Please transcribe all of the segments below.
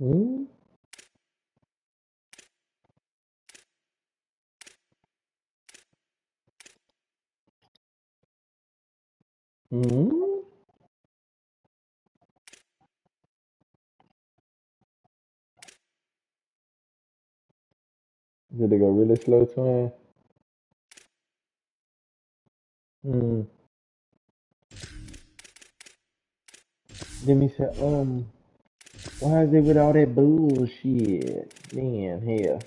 Mm, mm. Did they go really slow, twin? Mm. Then he said, why is it with all that bullshit? Man, hell.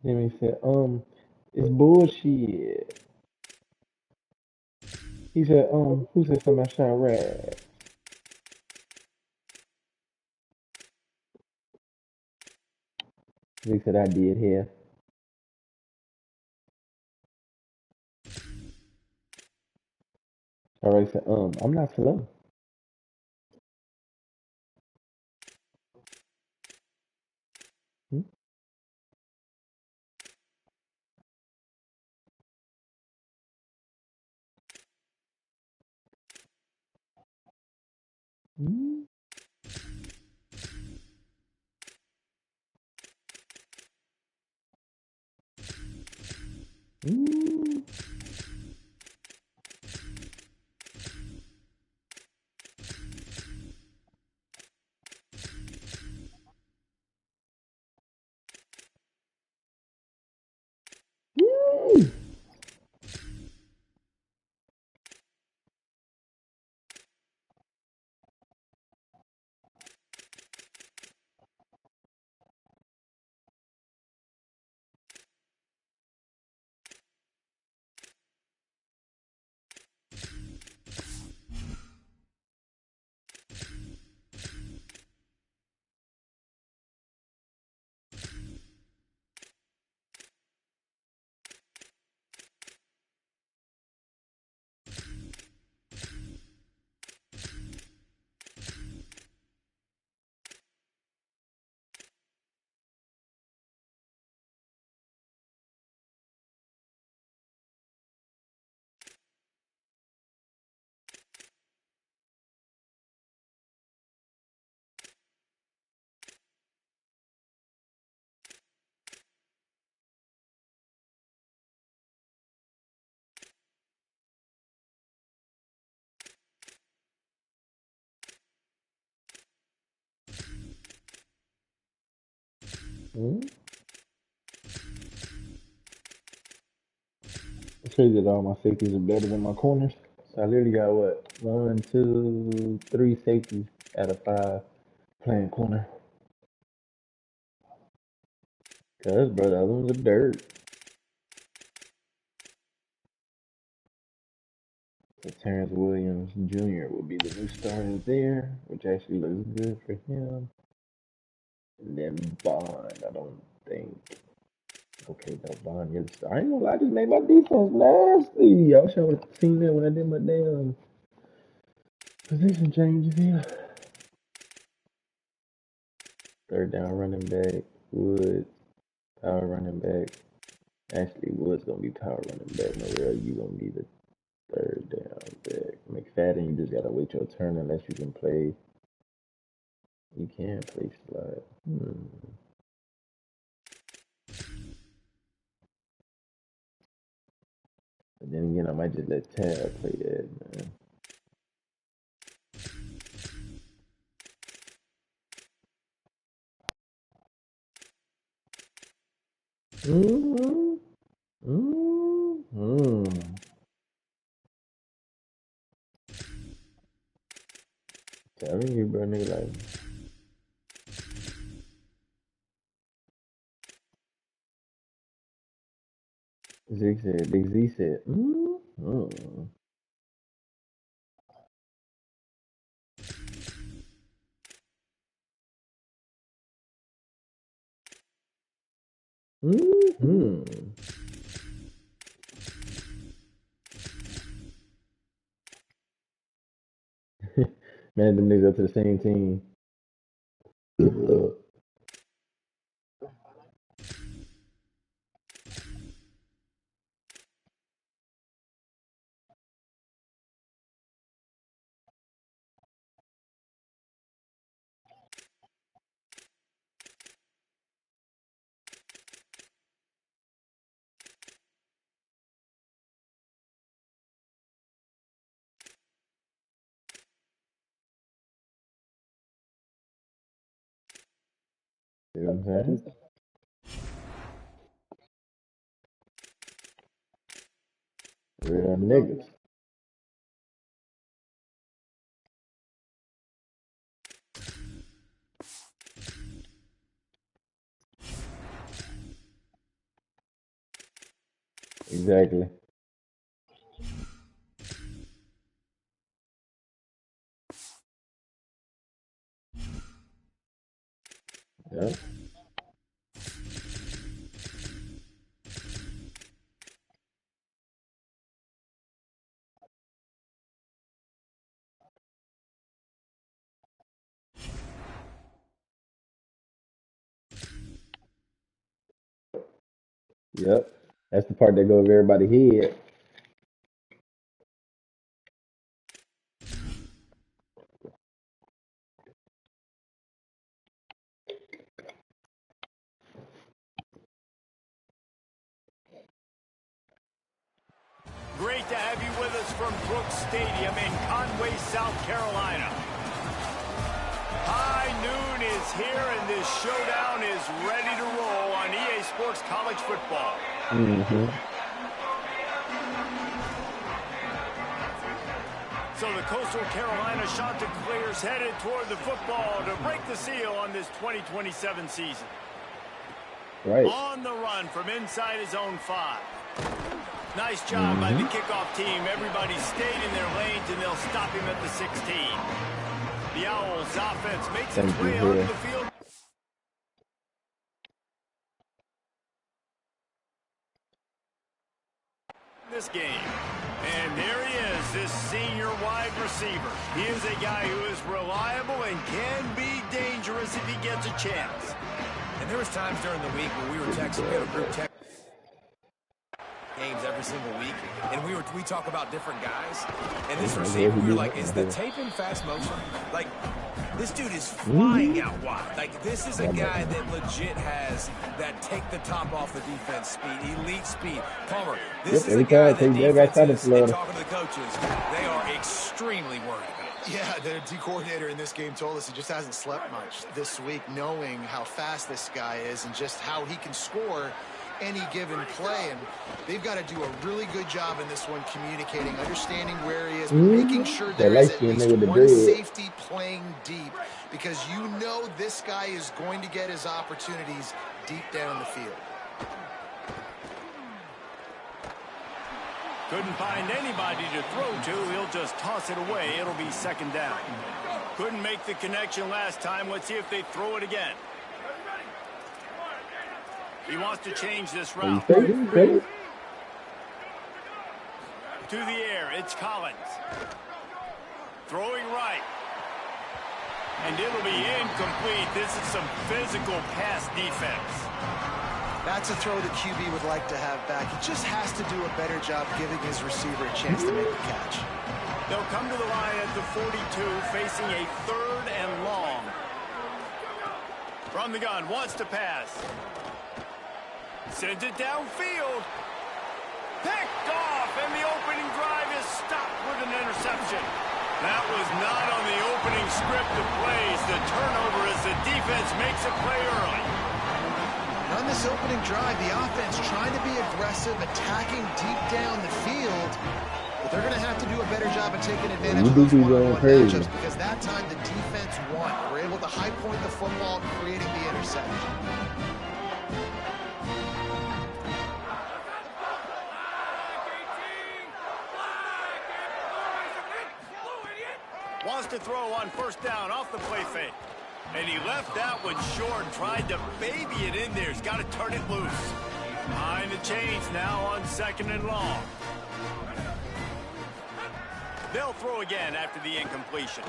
Then he said, it's bullshit. He said, who said something about shine red? He said, I did here. Alright, said, I'm not slow. Hmm? Mm, mm, mm. Mm. It's crazy that all my safeties are better than my corners. So I literally got what? One, two, three safeties out of five playing corner. Cause, bro, the other ones are dirt. So Terrence Williams Jr. will be the new starter there, which actually looks good for him. And then Bond, I don't think. Okay, no, Bond is. I ain't gonna lie, I just made my defense nasty. I wish I would have seen that when I did my damn position changes here. Third down running back, Woods, power running back. Actually, Woods gonna be power running back. Nowhere you gonna be the third down back. McFadden, you just gotta wait your turn unless you can play. You can play slide. But then again, I might just let Tab play that, man. Mm-hmm. Mm-hmm. Telling you, bro, nigga, like, Zeke said, Big Z said, mm-hmm. Mm-hmm. Man, them niggas up to the same team. know what I'm saying? Real niggas. Exactly. Yep. Yep. That's the part that go over everybody's head. Great to have you with us from Brooks Stadium in Conway, South Carolina. High noon is here, and this showdown is ready to roll on EA Sports College Football. So the Coastal Carolina Chanticleers headed toward the football to break the seal on this 2027 season. Right. On the run from inside his own 5. Nice job by the kickoff team. Everybody stayed in their lanes, and they'll stop him at the 16. The Owls offense makes its way onto the field. This game. And there he is, this senior wide receiver. He is a guy who is reliable and can be dangerous if he gets a chance. And there was times during the week when we were texting, we had a group text games every single week, and we talk about different guys. And this receiver, we were like, is the tape in fast motion? Like, this dude is flying out wide. Like, this is a guy that legit has that take the top off the defense speed, elite speed. Palmer, this is a guy that defenses, and talking to the coaches, they are extremely worried about. Yeah, the D coordinator in this game told us he just hasn't slept much this week, knowing how fast this guy is and just how he can score any given play. And they've got to do a really good job in this one communicating, understanding where he is, but making sure there is at least one safety playing deep, because you know this guy is going to get his opportunities deep down the field. Couldn't find anybody to throw to. He'll just toss it away. It'll be second down. Couldn't make the connection last time. Let's see if they throw it again. He wants to change this route. To the air, it's Collins. Throwing right. And it'll be incomplete. This is some physical pass defense. That's a throw the QB would like to have back. He just has to do a better job giving his receiver a chance to make the catch. They'll come to the line at the 42, facing a 3rd and long. From the gun, wants to pass. Sends it downfield. Picked off, and the opening drive is stopped with an interception. That was not on the opening script of plays. The turnover as the defense makes a play early. On this opening drive, the offense trying to be aggressive, attacking deep down the field. But they're going to have to do a better job of taking advantage of those one-on-one matchups, because that time the defense won. We're able to high point the football, creating the interception. Wants to throw on first down off the play fake. And he left that one short, tried to baby it in there. He's got to turn it loose. Behind the chains now on 2nd and long. They'll throw again after the incompletion.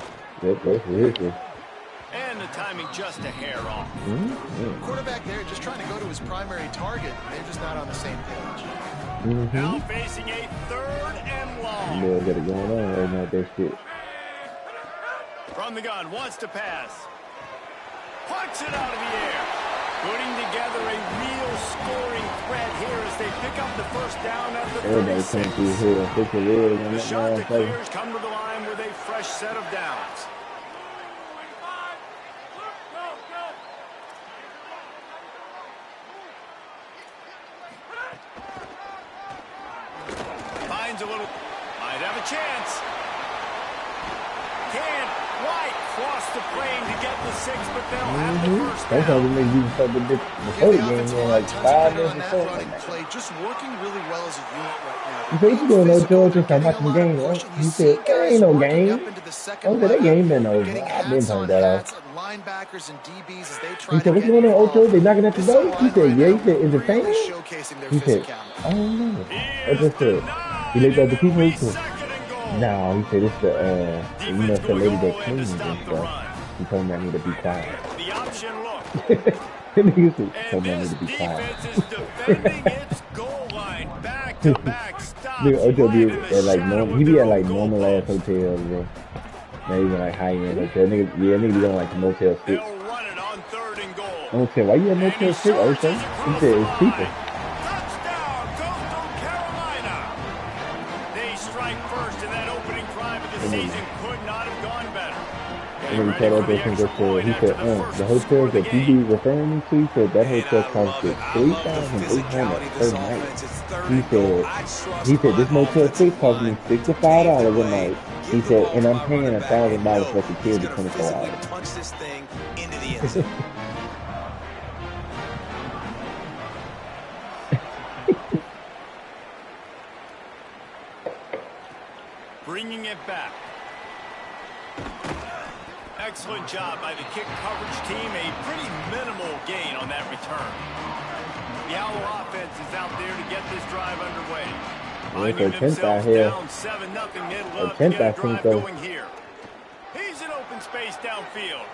And the timing just a hair off. Quarterback there just trying to go to his primary target. They're just not on the same page. Now facing a 3rd and long. Boy, got it going on right now, that shit. From the gun, wants to pass. Punts it out of the air. Putting together a real scoring threat here as they pick up the first down at the 36. The Chanticleers come to the line with a fresh set of downs. Might have a chance. Can't quite cross the plane to get the 6, but they'll have the first down. Sometimes it makes you start the game in like 5 minutes or so. Running play, just working really well as a unit right now. You say what you doing, Ocho? Just I'm watching the game. He said, there ain't no game. Oh, that game been over. I've been turned that off. Linebackers and DBs as they He try said, what's going on, Ocho? They knocking at the door? He said, yeah. He said, is it fan? He said, I don't know. Ocho said, he looked at the people. He said, no, he said, it's the, you know, it's the lady that cleans and stuff. He told me I need to be quiet. The option look. He said, told me I need to be quiet. Nigga, Ocho be at like normal. He be at like normal ass hotels, bro. Not even like high end hotel. Nigga, yeah, nigga be going like the Motel 6. Motel, why you at Motel 6, Ocho? He said it's cheaper. Touchdown, Coastal Carolina. They strike first in that opening drive of the season. Could not have gone better. And then he told Ocho he said, the hotels that you be referring me to, he said that hotel costed $3,800 per night. He said this Motel 6 cost me $65 a night. He said, and I'm paying $1,000 for security 24 hours. Punch this thing into the end zone. Bringing it back. Excellent job by the kick coverage team. A pretty minimal gain on that return. The Owl offense is out there to get this drive underway. Finding themselves down 7-0. They'd love to get a drive going here. He's in open space downfield.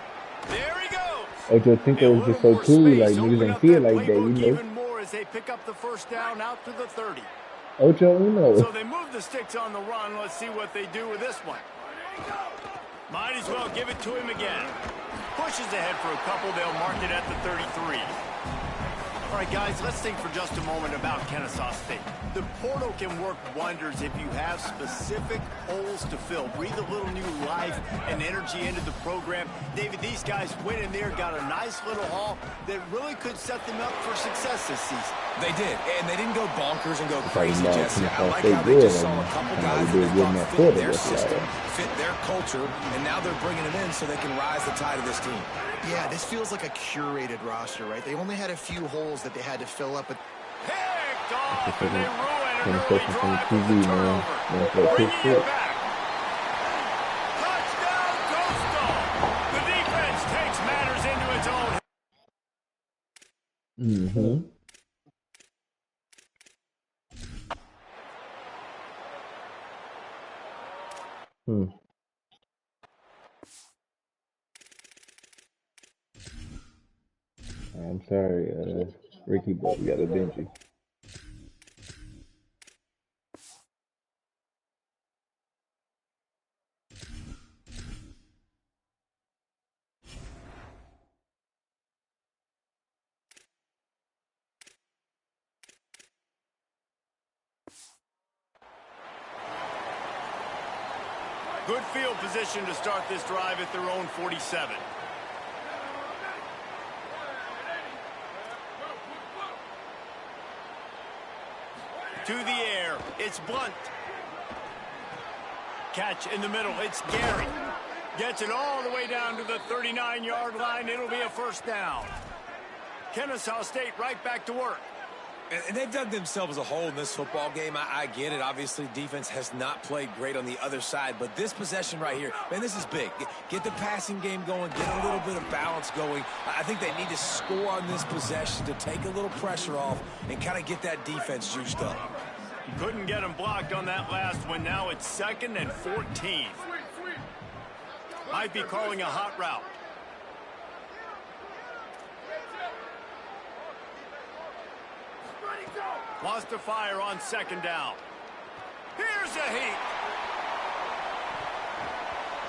There he goes. Ocho Cinco is just so cool. Like, niggas don't feel like that, you know. Even more as they pick up the first down out to the 30. Ocho Uno. So they move the sticks on the run. Let's see what they do with this one. Might as well give it to him again. Pushes ahead for a couple. They'll mark it at the 33. All right, guys, let's think for just a moment about Kennesaw State. The portal can work wonders if you have specific holes to fill. Breathe a little new life and energy into the program. David, these guys went in there, got a nice little haul that really could set them up for success this season. They did, and they didn't go bonkers and go crazy just yet. I like how they just saw a couple guys that fit their system, fit their culture, and now they're bringing it in so they can rise the tide of this team. Yeah, this feels like a curated roster, right? They only had a few holes that they had to fill up. But picked off, and they ruin an early drive with the turnover. Bringing it back. Touchdown, Coastal. The defense takes matters into its own. I'm sorry, Ricky, but we got a Benji. Good field position to start this drive at their own 47. To the air, it's Blunt. Catch in the middle, it's Gary. Gets it all the way down to the 39-yard line. It'll be a first down. Kennesaw State right back to work. And they've dug themselves a hole in this football game. I get it. Obviously, defense has not played great on the other side. But this possession right here, man, this is big. Get the passing game going. Get a little bit of balance going. I think they need to score on this possession to take a little pressure off and kind of get that defense juiced up. Couldn't get him blocked on that last one. Now it's 2nd and 14. Might be calling a hot route. Wants to fire on 2nd down. Here's a heat.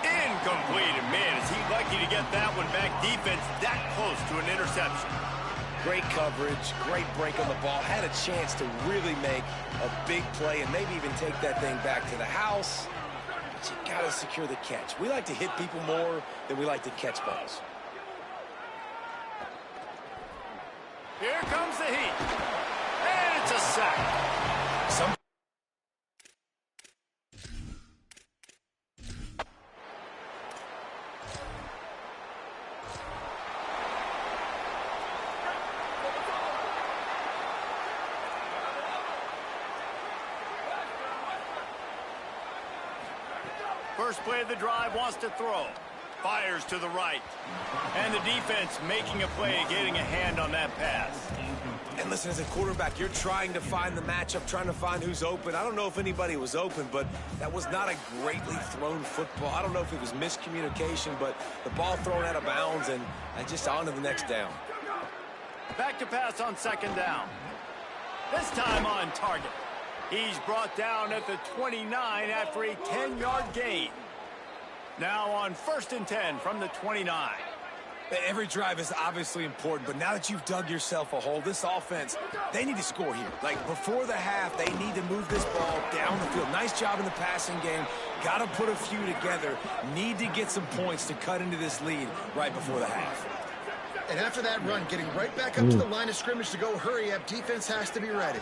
Incomplete. And man, is he lucky to get that one back. Defense that close to an interception. Great coverage, great break on the ball. Had a chance to really make a big play and maybe even take that thing back to the house. But you got to secure the catch. We like to hit people more than we like to catch balls. Here comes the heat. And it's a sack. First play of the drive, wants to throw. Fires to the right. And the defense making a play, getting a hand on that pass. And listen, as a quarterback, you're trying to find the matchup, trying to find who's open. I don't know if anybody was open, but that was not a greatly thrown football. I don't know if it was miscommunication, but the ball thrown out of bounds and just on to the next down. Back to pass on second down. This time on target. He's brought down at the 29 after a 10-yard gain. Now on 1st and 10 from the 29. Every drive is obviously important, but now that you've dug yourself a hole, this offense, they need to score here. Like, before the half, they need to move this ball down the field. Nice job in the passing game. Got to put a few together. Need to get some points to cut into this lead right before the half. And after that run, getting right back up to the line of scrimmage to go hurry up, defense has to be ready.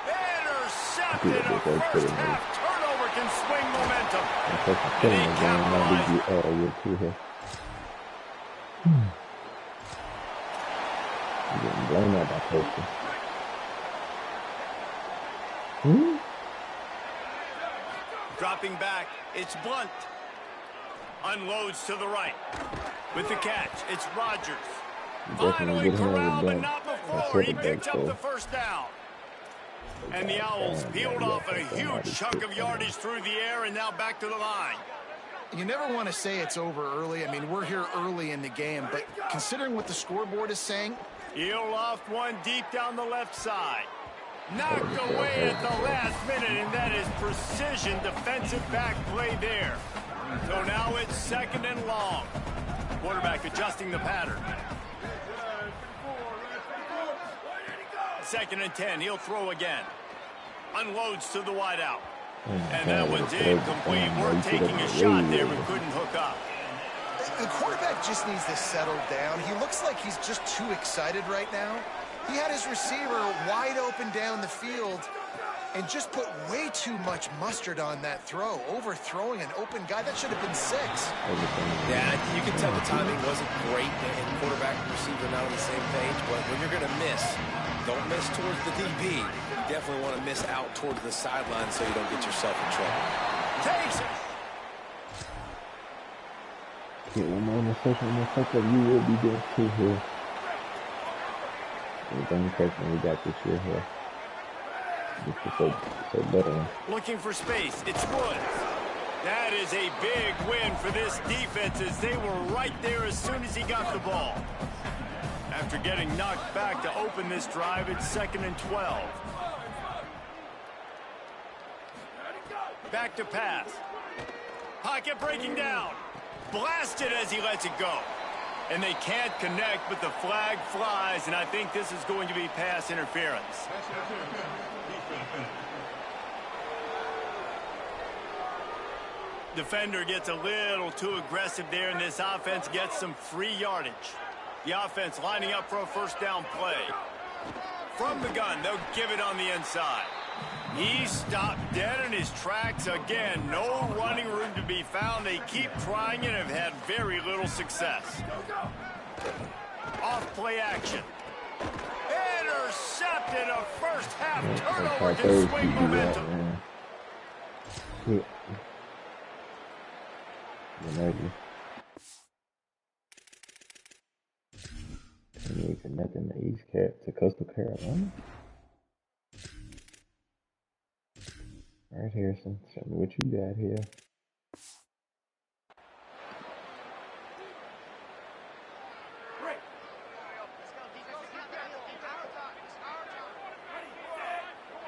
Intercepted. A first half turnover can swing momentum. And they capitalize. Getting blown out by Coastal. Dropping back, it's Blunt. Unloads to the right. With the catch, it's Rodgers. Finally corralled, but not before. He picks up the first down. And the Owls peeled off a huge chunk of yardage through the air and now back to the line. You never want to say it's over early. I mean, we're here early in the game, but considering what the scoreboard is saying. He'll loft one deep down the left side. Knocked away at the last minute, and that is precision defensive back play there. So now it's 2nd and long. Quarterback adjusting the pattern. 2nd and 10. He'll throw again. Unloads to the wideout. And that one's incomplete. We're taking a shot there, but couldn't hook up. The quarterback just needs to settle down. He looks like he's just too excited right now. He had his receiver wide open down the field and just put way too much mustard on that throw, overthrowing an open guy. That should have been 6. Yeah, you can tell the timing wasn't great, and quarterback and receiver not on the same page, but when you're going to miss, don't miss towards the DB. You definitely want to miss out towards the sideline so you don't get yourself in trouble. Takes it. Get one more interception, you will be good too here. The only person we got this year here. This is so better. Looking for space. It's Woods. That is a big win for this defense as they were right there as soon as he got the ball. After getting knocked back to open this drive, it's 2nd and 12. Back to pass. Pocket breaking down. Blasted as he lets it go. And they can't connect, but the flag flies, and I think this is going to be pass interference. Defender gets a little too aggressive there, and this offense gets some free yardage. The offense lining up for a first down play. From the gun, they'll give it on the inside. He stopped dead in his tracks again. No running room to be found. They keep trying and have had very little success. Off play action. Intercepted. A first half turnover can swing momentum. Nothing to East Cat to Coastal Carolina. All right, Harrison, show me what you got here.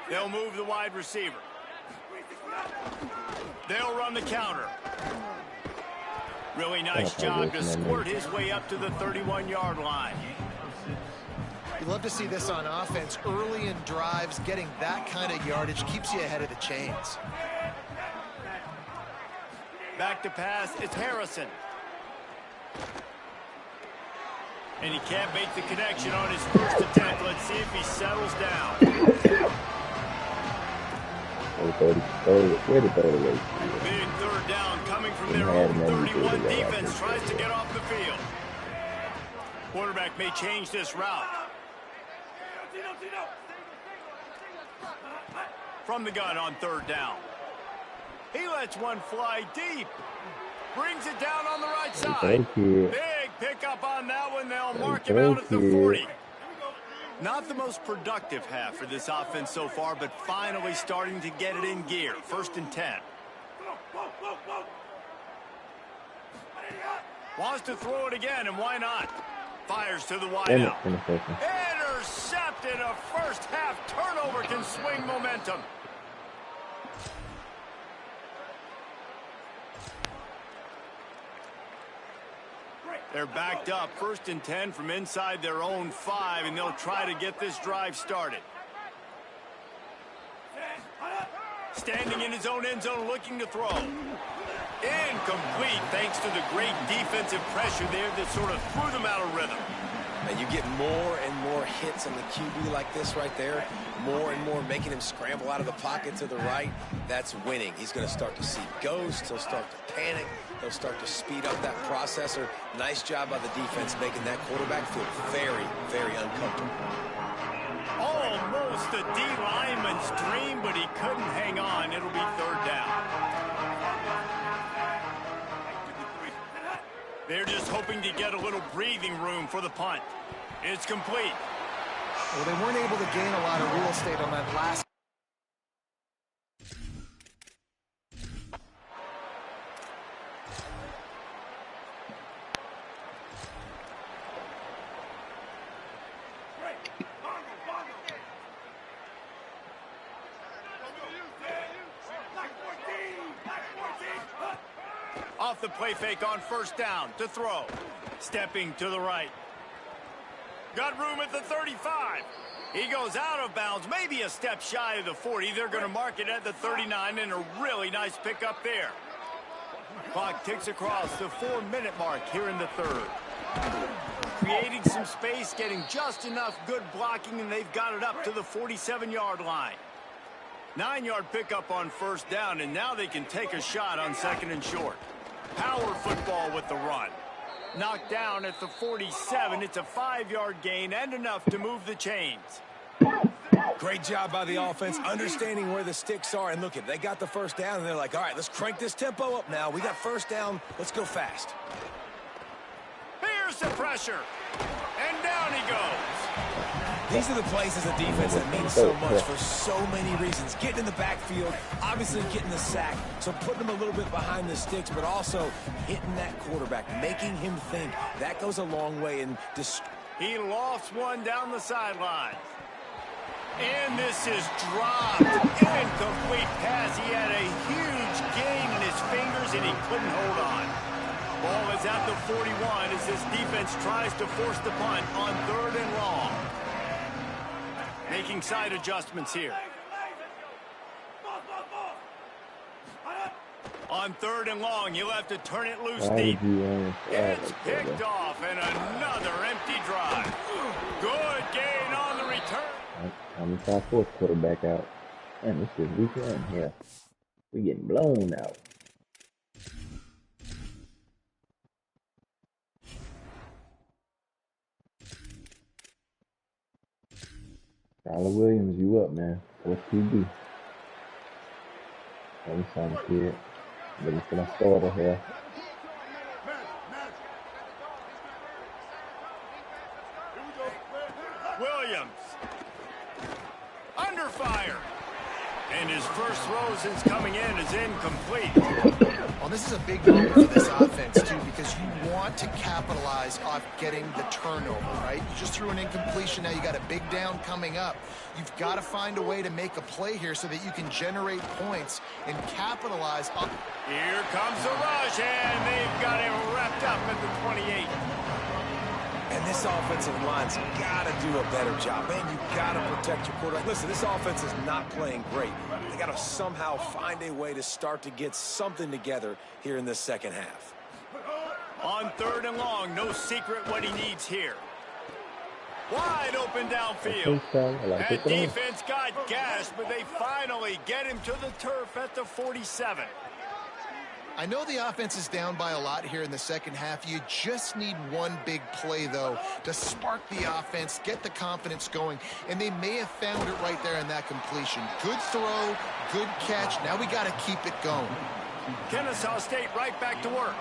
They'll move the wide receiver. They'll run the counter. Really nice job to squirt his way up to the 31-yard line. You love to see this on offense. Early in drives, getting that kind of yardage keeps you ahead of the chains. Back to pass, it's Harrison. And he can't make the connection on his first attempt. Let's see if he settles down. Big third down coming from their own 31. Defense tries to get off the field. Quarterback may change this route. From the gun on third down. He lets one fly deep. Brings it down on the right side. Thank you. Big pickup on that one. They'll mark him out at the 40. Not the most productive half for this offense so far, but finally starting to get it in gear. 1st and 10. Wants to throw it again, and why not? Fires to the wideout. Intercepted. A first half turnover can swing momentum. They're backed up, 1st and 10 from inside their own 5, and they'll try to get this drive started. Standing in his own end zone, looking to throw. Incomplete, thanks to the great defensive pressure there that sort of threw them out of rhythm. And you get more and more hits on the QB like this right there, more and more making him scramble out of the pocket to the right. That's winning. He's going to start to see ghosts. He'll start to panic. He'll start to speed up that processor. Nice job by the defense making that quarterback feel very, very uncomfortable. Almost a D lineman's dream, but he couldn't hang on. It'll be 3rd down. They're just hoping to get a little breathing room for the punt. It's complete. Well, they weren't able to gain a lot of real estate on that last. Off the play fake on 1st down to throw. Stepping to the right. Got room at the 35. He goes out of bounds, maybe a step shy of the 40. They're going to mark it at the 39, and a really nice pickup there. Clock ticks across the 4-minute mark here in the 3rd. Creating some space, getting just enough good blocking, and they've got it up to the 47-yard line. 9-yard pickup on 1st down, and now they can take a shot on 2nd and short. Power football with the run. Knocked down at the 47. It's a 5-yard gain and enough to move the chains. Great job by the offense, understanding where the sticks are. And look, they got the 1st down, and they're like, all right, let's crank this tempo up now. We got 1st down. Let's go fast. Here's the pressure. And down he goes. These are the plays as a defense that mean so much for so many reasons. Getting in the backfield, obviously getting the sack, so putting him a little bit behind the sticks, but also hitting that quarterback, making him think. That goes a long way. And he lofts one down the sideline. And this is dropped. Incomplete pass. He had a huge gain in his fingers, and he couldn't hold on. Ball is at the 41 as this defense tries to force the punt on 3rd and long. Making side adjustments here. On 3rd and long, you'll have to turn it loose deep. It's picked off, and another empty drive. Good gain on the return. I'm trying to force quarterback out. Man, this is weekend here. We getting blown out. Tyler Williams, you up, man? What QB? I'm trying to kid. Looking for my starter here. Williams. Under fire. And his first throw since coming in is incomplete. Well, this is a big moment for this offense, too, because you want to capitalize off getting the turnover, right? You just threw an incompletion. Now you got a big down coming up. You've got to find a way to make a play here so that you can generate points and capitalize on. Here comes the rush, and they've got him wrapped up at the 28. And this offensive line's got to do a better job. Man, you got to protect your quarterback. Listen, this offense is not playing great. They got to somehow find a way to start to get something together here in this 2nd half. On 3rd and long, no secret what he needs here. Wide open downfield. That defense got gashed, but they finally get him to the turf at the 47. I know the offense is down by a lot here in the second half. You just need one big play, though, to spark the offense, get the confidence going, and they may have found it right there in that completion. Good throw, good catch. Now we got to keep it going. Kennesaw State right back to work.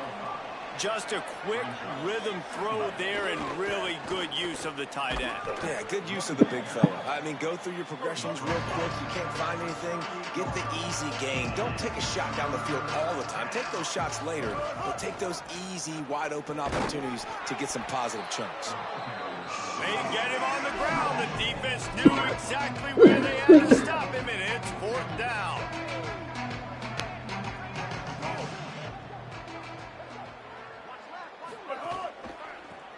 Just a quick rhythm throw there and really good use of the tight end. Yeah, good use of the big fella. I mean, go through your progressions real quick. You can't find anything, get the easy gain. Don't take a shot down the field all the time. Take those shots later, but take those easy, wide-open opportunities to get some positive chunks. They get him on the ground. The defense knew exactly where they had to stop him, and it's 4th down.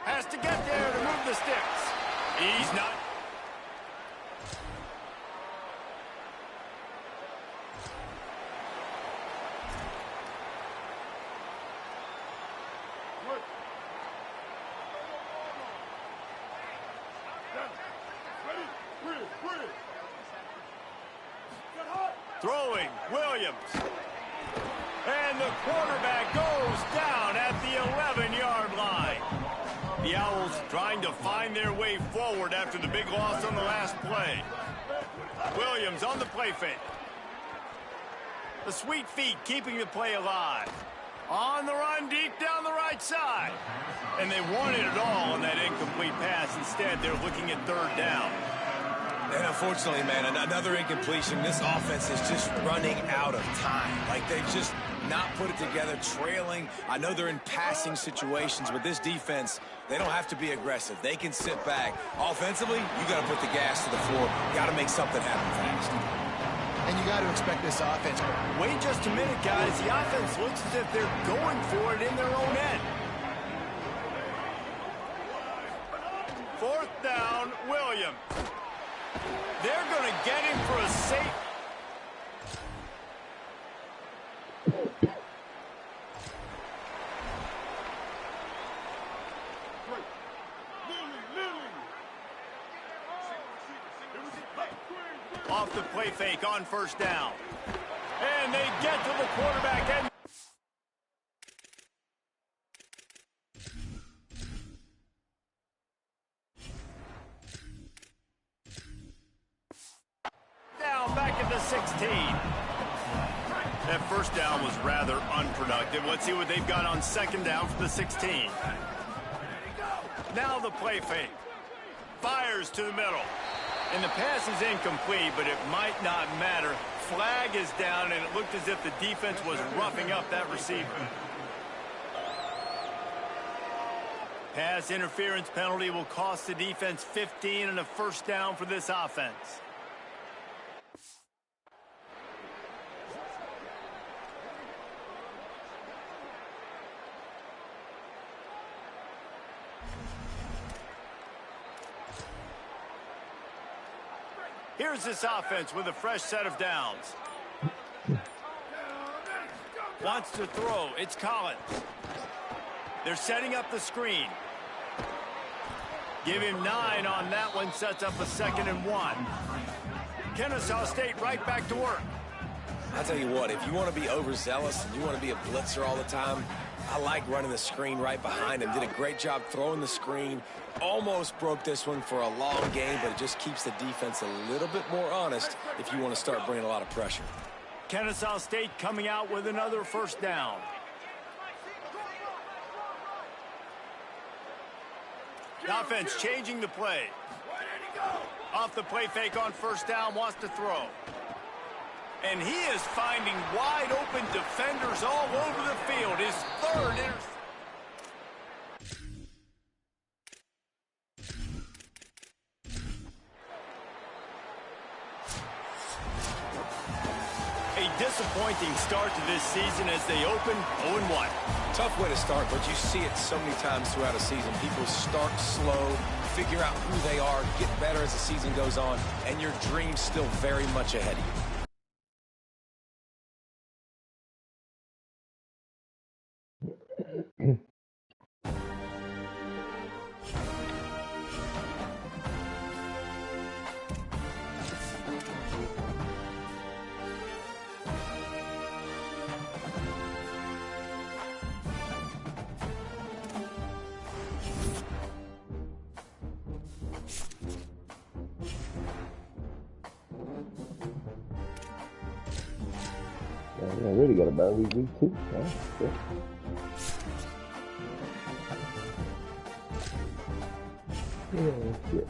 Has to get there to move the sticks. He's not. Throwing, Williams. And the quarterback goes down at the 11-yard line. The Owls trying to find their way forward after the big loss on the last play. Williams on the play fake. The sweet feet keeping the play alive. On the run deep down the right side. And they wanted it all on that incomplete pass. Instead, they're looking at 3rd down. And unfortunately, man, another incompletion. This offense is just running out of time. Like, they've just not put it together, trailing. I know they're in passing situations, but this defense, they don't have to be aggressive. They can sit back. Offensively, you got to put the gas to the floor. You got to make something happen fast. And you got to expect this offense. Wait just a minute, guys. The offense looks as if they're going for it in their own end. 4th down, Williams. They're going to get him for a safe. Off the play fake on 1st down. And they get to the quarterback end. Down back at the 16. That 1st down was rather unproductive. Let's see what they've got on 2nd down for the 16. Now the play fake. Fires to the middle. And the pass is incomplete, but it might not matter. Flag is down, and it looked as if the defense was roughing up that receiver. Pass interference penalty will cost the defense 15 and a 1st down for this offense. Here's this offense with a fresh set of downs. Wants to throw. It's Collins. They're setting up the screen. Give him 9 on that one. Sets up a 2nd and 1. Kennesaw State right back to work. I'll tell you what, if you want to be overzealous and you want to be a blitzer all the time, I like running the screen right behind him. Did a great job throwing the screen. Almost broke this one for a long game, but it just keeps the defense a little bit more honest if you want to start bringing a lot of pressure. Kennesaw State coming out with another 1st down. The offense changing the play. Off the play fake on 1st down, wants to throw. And he is finding wide open defenders all over the field. His 3rd interception. A disappointing start to this season as they open 0-1. Tough way to start, but you see it so many times throughout a season. People start slow, figure out who they are, get better as the season goes on, and your dream's still very much ahead of you. Yeah, I already got a bye week 2. Yeah. Shit.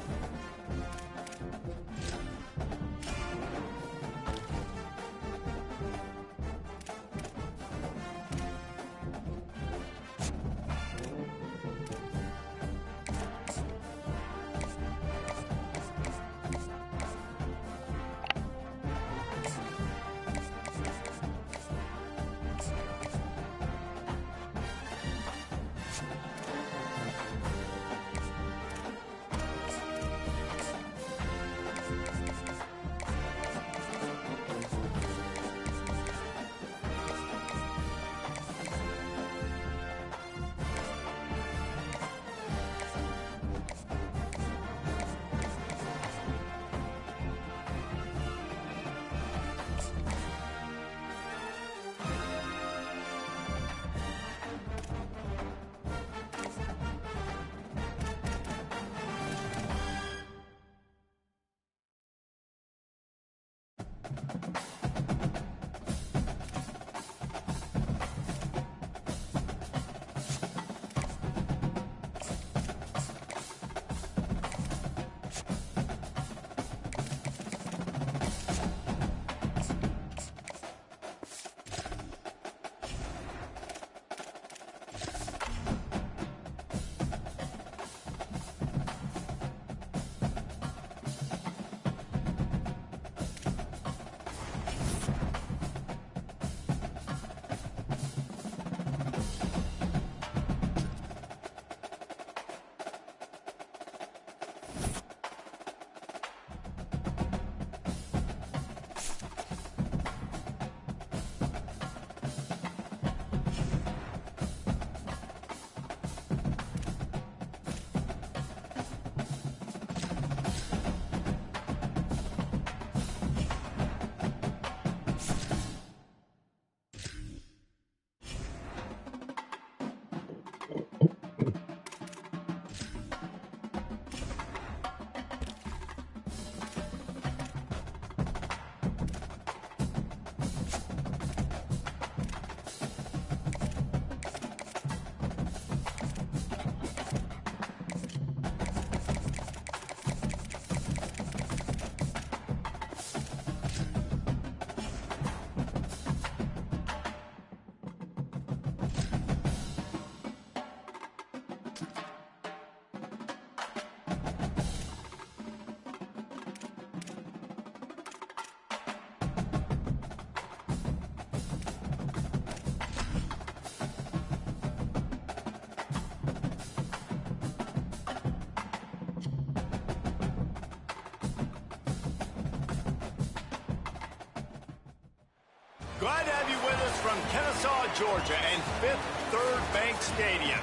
Glad to have you with us from Kennesaw, Georgia, and Fifth Third Bank Stadium.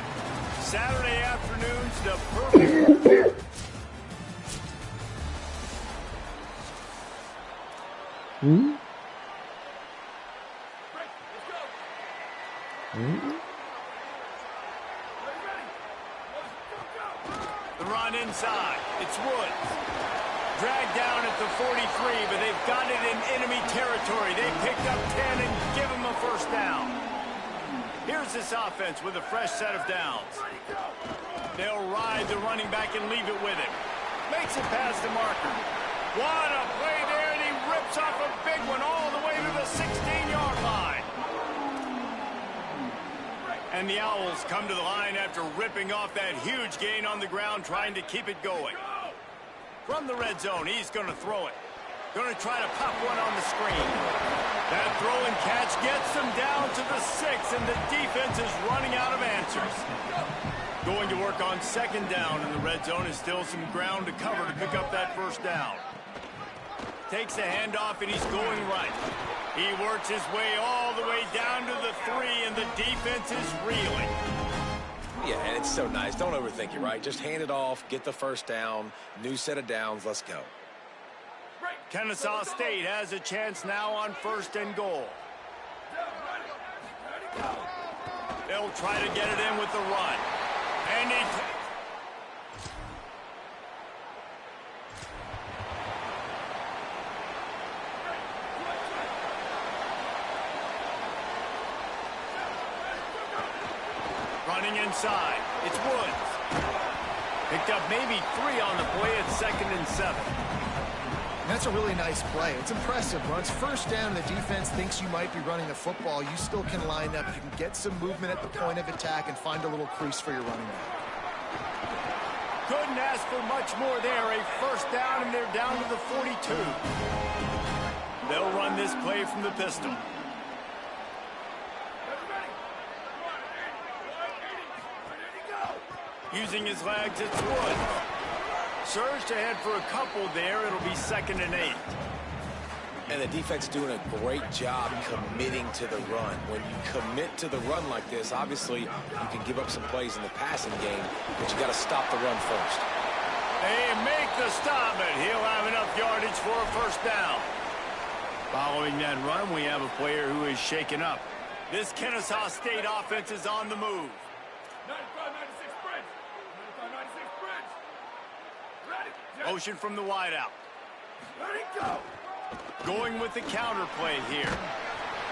Saturday afternoons, the perfect... The run inside. It's Woods. Dragged down at the 43, but they've got it in enemy territory. They picked up 10 and give them a first down. Here's this offense with a fresh set of downs. They'll ride the running back and leave it with him. Makes it past the marker. What a play there, and he rips off a big one all the way to the 16-yard line. And the Owls come to the line after ripping off that huge gain on the ground, trying to keep it going. From the red zone, he's going to throw it. Going to try to pop one on the screen. That throw and catch gets them down to the 6, and the defense is running out of answers. Going to work on second down in the red zone. Is still some ground to cover to pick up that first down. Takes the handoff, and he's going right. He works his way all the way down to the 3, and the defense is reeling. Yeah, and it's so nice. Don't overthink it, right? Just hand it off, get the first down, new set of downs, let's go. Kennesaw State has a chance now on 1st and goal. They'll try to get it in with the run. And Running inside. It's Woods. Picked up maybe 3 on the play at 2nd and 7. That's a really nice play. It's impressive. When it's first down, the defense thinks you might be running the football. You still can line up. You can get some movement at the point of attack and find a little crease for your running back. Couldn't ask for much more there. A first down, and they're down to the 42. They'll run this play from the pistol. Using his legs, it's Wood. Surged ahead for a couple there. It'll be 2nd and 8. And the defense doing a great job committing to the run. When you commit to the run like this, obviously you can give up some plays in the passing game, but you got to stop the run first. They make the stop, and he'll have enough yardage for a first down. Following that run, we have a player who is shaken up. This Kennesaw State offense is on the move. 95-96 French. 95-96 French. Ready. Motion from the wideout. Ready, go. Going with the counter play here.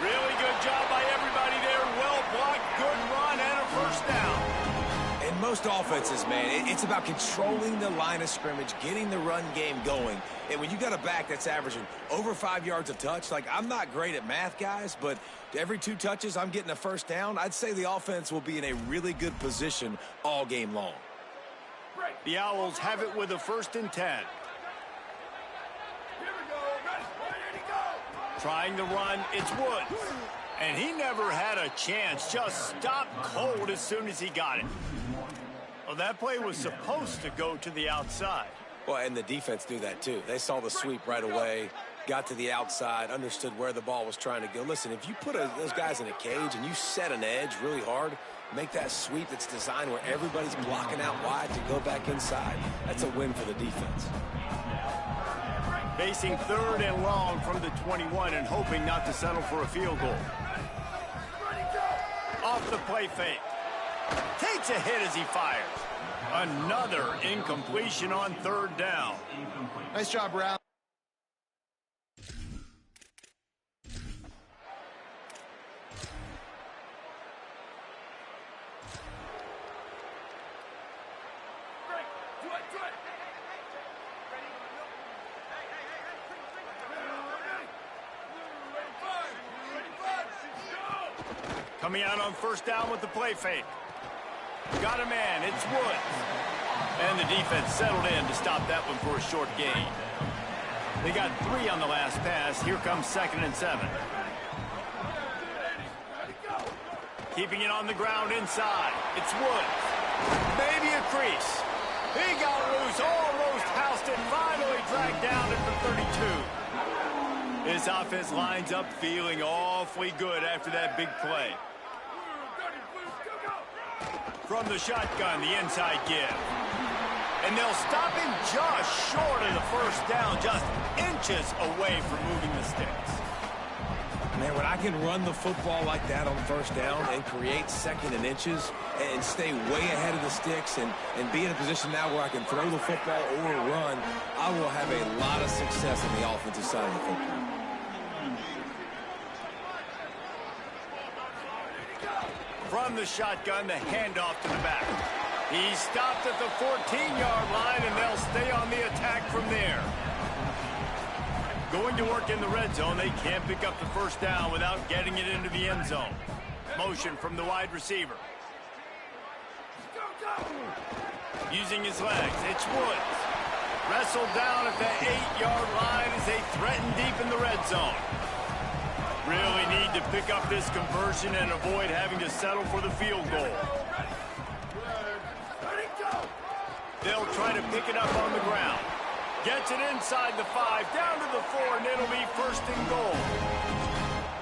Really good job by everybody there. Well blocked, good run, and a first down. In most offenses, man, it's about controlling the line of scrimmage, getting the run game going. And when you got a back that's averaging over 5 yards a touch, like, I'm not great at math, guys, but every 2 touches I'm getting a first down, I'd say the offense will be in a really good position all game long. The Owls have it with a 1st and 10. Trying to run, it's Woods. And he never had a chance, just stopped cold as soon as he got it. Well, that play was supposed to go to the outside. Well, and the defense do that too. They saw the sweep right away, got to the outside, understood where the ball was trying to go. Listen, if you put those guys in a cage and you set an edge really hard, make that sweep that's designed where everybody's blocking out wide to go back inside, that's a win for the defense. Facing 3rd and long from the 21 and hoping not to settle for a field goal. Off the play fake. Takes a hit as he fires. Another incompletion on 3rd down. Nice job, Ralph. Coming out on 1st down with the play fake. Got a man, it's Woods. And the defense settled in to stop that one for a short gain. They got 3 on the last pass. Here comes 2nd and 7. Keeping it on the ground inside. It's Woods. Maybe a crease. He got loose, almost housed it, finally dragged down at the 32. This offense lines up feeling awfully good after that big play. From the shotgun, the inside give. And they'll stop him just short of the first down, just inches away from moving the sticks. Man, when I can run the football like that on 1st down and create 2nd and inches and stay way ahead of the sticks and be in a position now where I can throw the football or run, I will have a lot of success on the offensive side of the football. From the shotgun, the handoff to the back. He stopped at the 14-yard line, and they'll stay on the attack from there. Going to work in the red zone, they can't pick up the first down without getting it into the end zone. Motion from the wide receiver. Using his legs, it's Woods. Wrestled down at the 8-yard line as they threaten deep in the red zone. Really need to pick up this conversion and avoid having to settle for the field goal. They'll try to pick it up on the ground. Gets it inside the 5, down to the 4, and it'll be 1st and goal.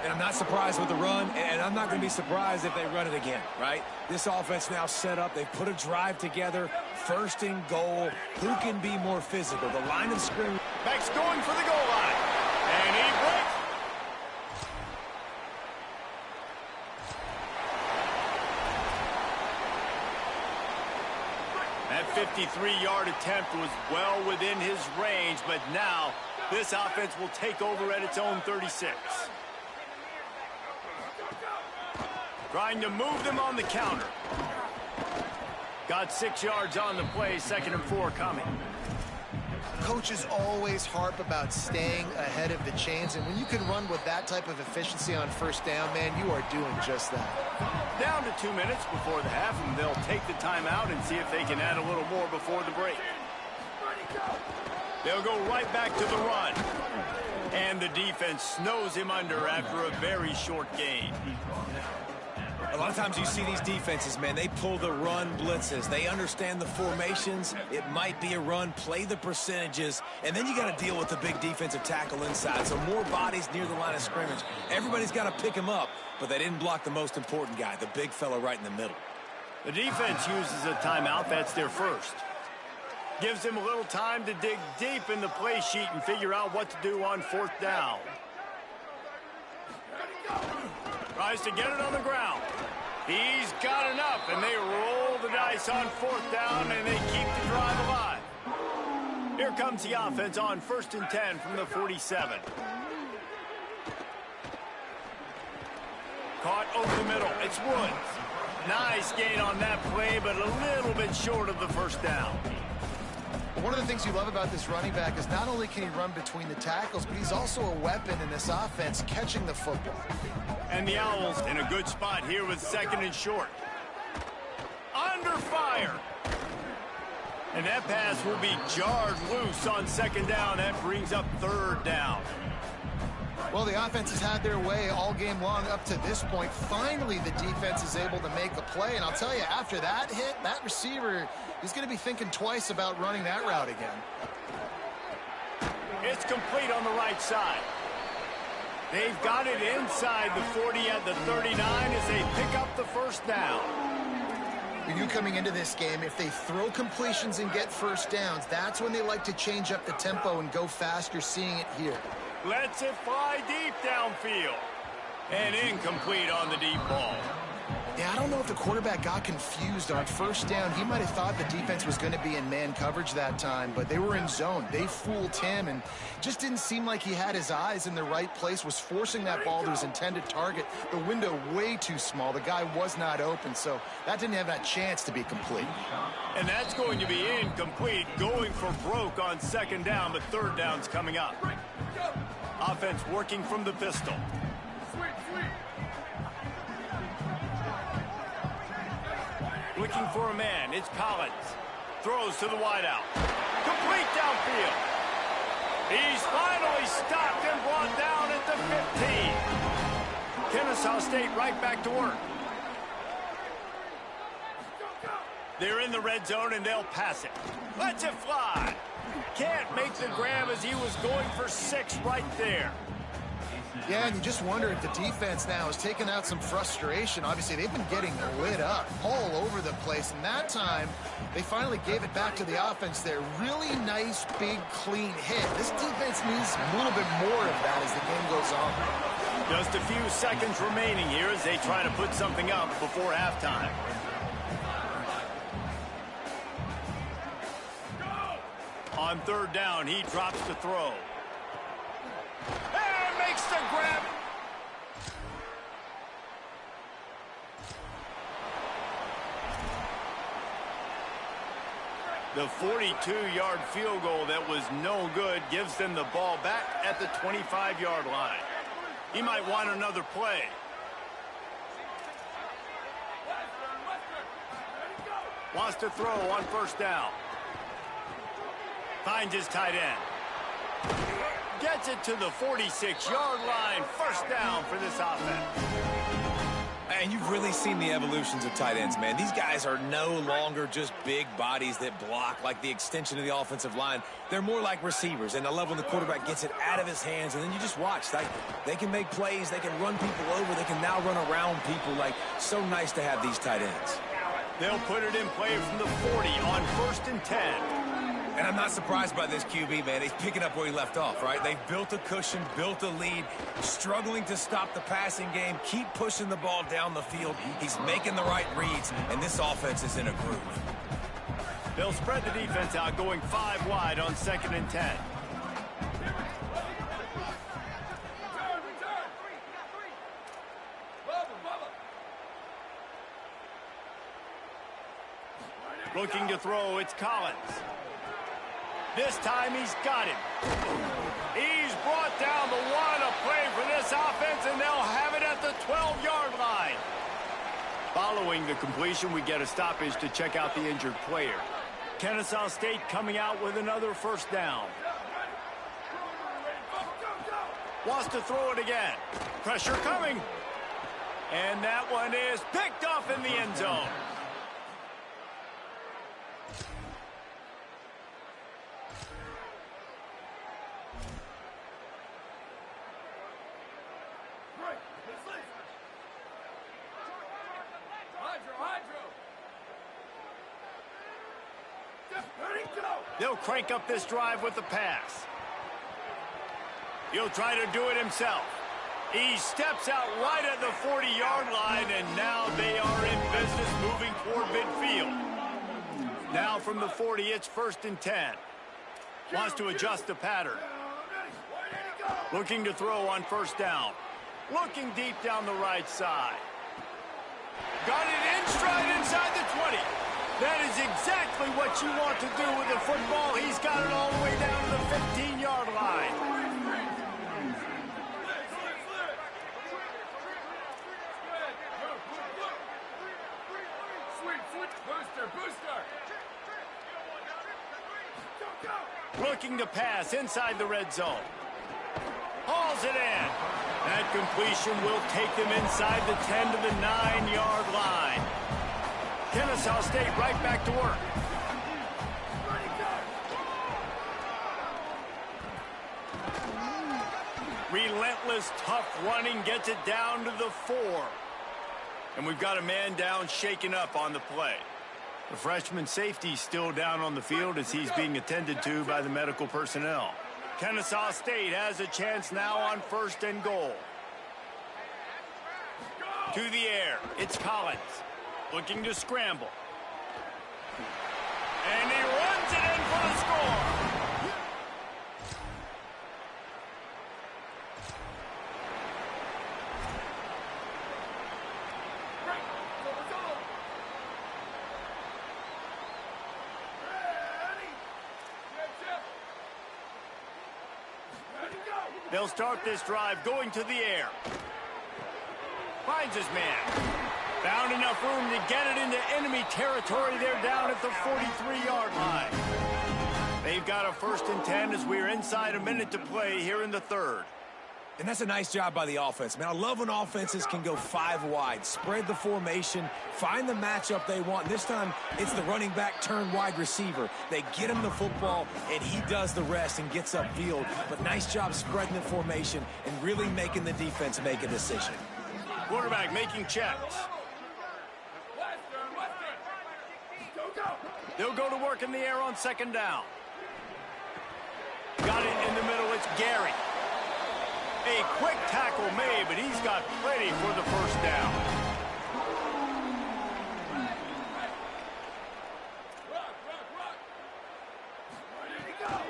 And I'm not surprised with the run, and I'm not going to be surprised if they run it again, right? This offense now set up. They've put a drive together. 1st and goal. Who can be more physical? The line of scrimmage. Beck's going for the goal line. And he breaks. That 53-yard attempt was well within his range, but now this offense will take over at its own 36. Trying to move them on the counter. Got 6 yards on the play, 2nd and 4 coming. Coaches always harp about staying ahead of the chains, and when you can run with that type of efficiency on first down, man, you are doing just that. Down to 2 minutes before the half, and they'll take the timeout and see if they can add a little more before the break. They'll go right back to the run. And the defense snows him under after a very short gain. A lot of times you see these defenses, man, they pull the run blitzes. They understand the formations. It might be a run, play the percentages, and then you got to deal with the big defensive tackle inside. So more bodies near the line of scrimmage. Everybody's got to pick him up, but they didn't block the most important guy, the big fella right in the middle. The defense uses a timeout. That's their first. Gives them a little time to dig deep in the play sheet and figure out what to do on 4th down. Tries to get it on the ground. He's got enough, and they roll the dice on 4th down, and they keep the drive alive. Here comes the offense on 1st and 10 from the 47. Caught over the middle. It's Woods. Nice gain on that play, but a little bit short of the 1st down. One of the things you love about this running back is not only can he run between the tackles, but he's also a weapon in this offense, catching the football. And the Owls in a good spot here with 2nd and short. Under fire. And that pass will be jarred loose on 2nd down. That brings up 3rd down. Well, the offense has had their way all game long up to this point. Finally, the defense is able to make a play. And I'll tell you, after that hit, that receiver is going to be thinking twice about running that route again. It's complete on the right side. They've got it inside the 40 at the 39 as they pick up the 1st down. We knew coming into this game, if they throw completions and get 1st downs, that's when they like to change up the tempo and go fast. You're seeing it here. Lets it fly deep downfield. And incomplete on the deep ball. Yeah, I don't know if the quarterback got confused on 1st down. He might have thought the defense was going to be in man coverage that time, but they were in zone. They fooled him and just didn't seem like he had his eyes in the right place, was forcing that ball to his intended target. The window way too small. The guy was not open, so that didn't have that chance to be complete. And that's going to be incomplete, going for broke on 2nd down, but 3rd down's coming up. Offense working from the pistol. Looking for a man. It's Collins. Throws to the wideout. Complete downfield. He's finally stopped and brought down at the 15. Kennesaw State right back to work. They're in the red zone, and they'll pass it. Lets it fly. Can't make the grab as he was going for 6 right there. Yeah, and you just wonder if the defense now has taken out some frustration. Obviously, they've been getting lit up all over the place, and that time, they finally gave it back to the offense there. Really nice, big, clean hit. This defense needs a little bit more of that as the game goes on. Just a few seconds remaining here as they try to put something up before halftime. On 3rd down, he drops the throw. And makes the grab. The 42-yard field goal that was no good gives them the ball back at the 25-yard line. He might want another play. Wants to throw on 1st down. Finds his tight end. Gets it to the 46-yard line. 1st down for this offense. And you've really seen the evolutions of tight ends, man. These guys are no longer just big bodies that block like the extension of the offensive line. They're more like receivers, and I love when the quarterback gets it out of his hands, and then you just watch. Like, they can make plays. They can run people over. They can now run around people. Like, so nice to have these tight ends. They'll put it in play from the 40 on 1st and 10. And I'm not surprised by this QB, man. He's picking up where he left off, right? They've built a cushion, built a lead, struggling to stop the passing game, keep pushing the ball down the field. He's making the right reads, and this offense is in a groove. They'll spread the defense out, going 5 wide on 2nd and 10. Looking to throw, it's Collins. This time he's got him. He's brought down the one. A play for this offense, and they'll have it at the 12-yard line. Following the completion, we get a stoppage to check out the injured player. Kennesaw State coming out with another first down. Wants to throw it again. Pressure coming. And that one is picked off in the end zone. They'll crank up this drive with the pass. He'll try to do it himself. He steps out right at the 40-yard line, and now they are in business moving toward midfield. Now from the 40, it's 1st and 10. Wants to adjust the pattern. Looking to throw on first down. Looking deep down the right side. Got it in stride inside the 20. That is exactly what you want to do with the football. He's got it all the way down to the 15-yard line. Looking to pass inside the red zone. Hauls it in. That completion will take them inside the 10 to the 9-yard line. Kennesaw State right back to work. Relentless, tough running gets it down to the 4. And we've got a man down, shaken up on the play. The freshman safety still down on the field as he's being attended to by the medical personnel. Kennesaw State has a chance now on 1st and goal. To the air, it's Collins. Looking to scramble. And he runs it in for the score. They'll start this drive going to the air. Finds his man. Found enough room to get it into enemy territory. They're down at the 43-yard line. They've got a 1st and 10 as we're inside a minute to play here in the 3rd. And that's a nice job by the offense. Man, I love when offenses can go 5 wide, spread the formation, find the matchup they want. This time, it's the running back turned wide receiver. They get him the football, and he does the rest and gets upfield. But nice job spreading the formation and really making the defense make a decision. Quarterback making checks. They'll go to work in the air on 2nd down. Got it in the middle. It's Gary. A quick tackle made, but he's got plenty for the 1st down.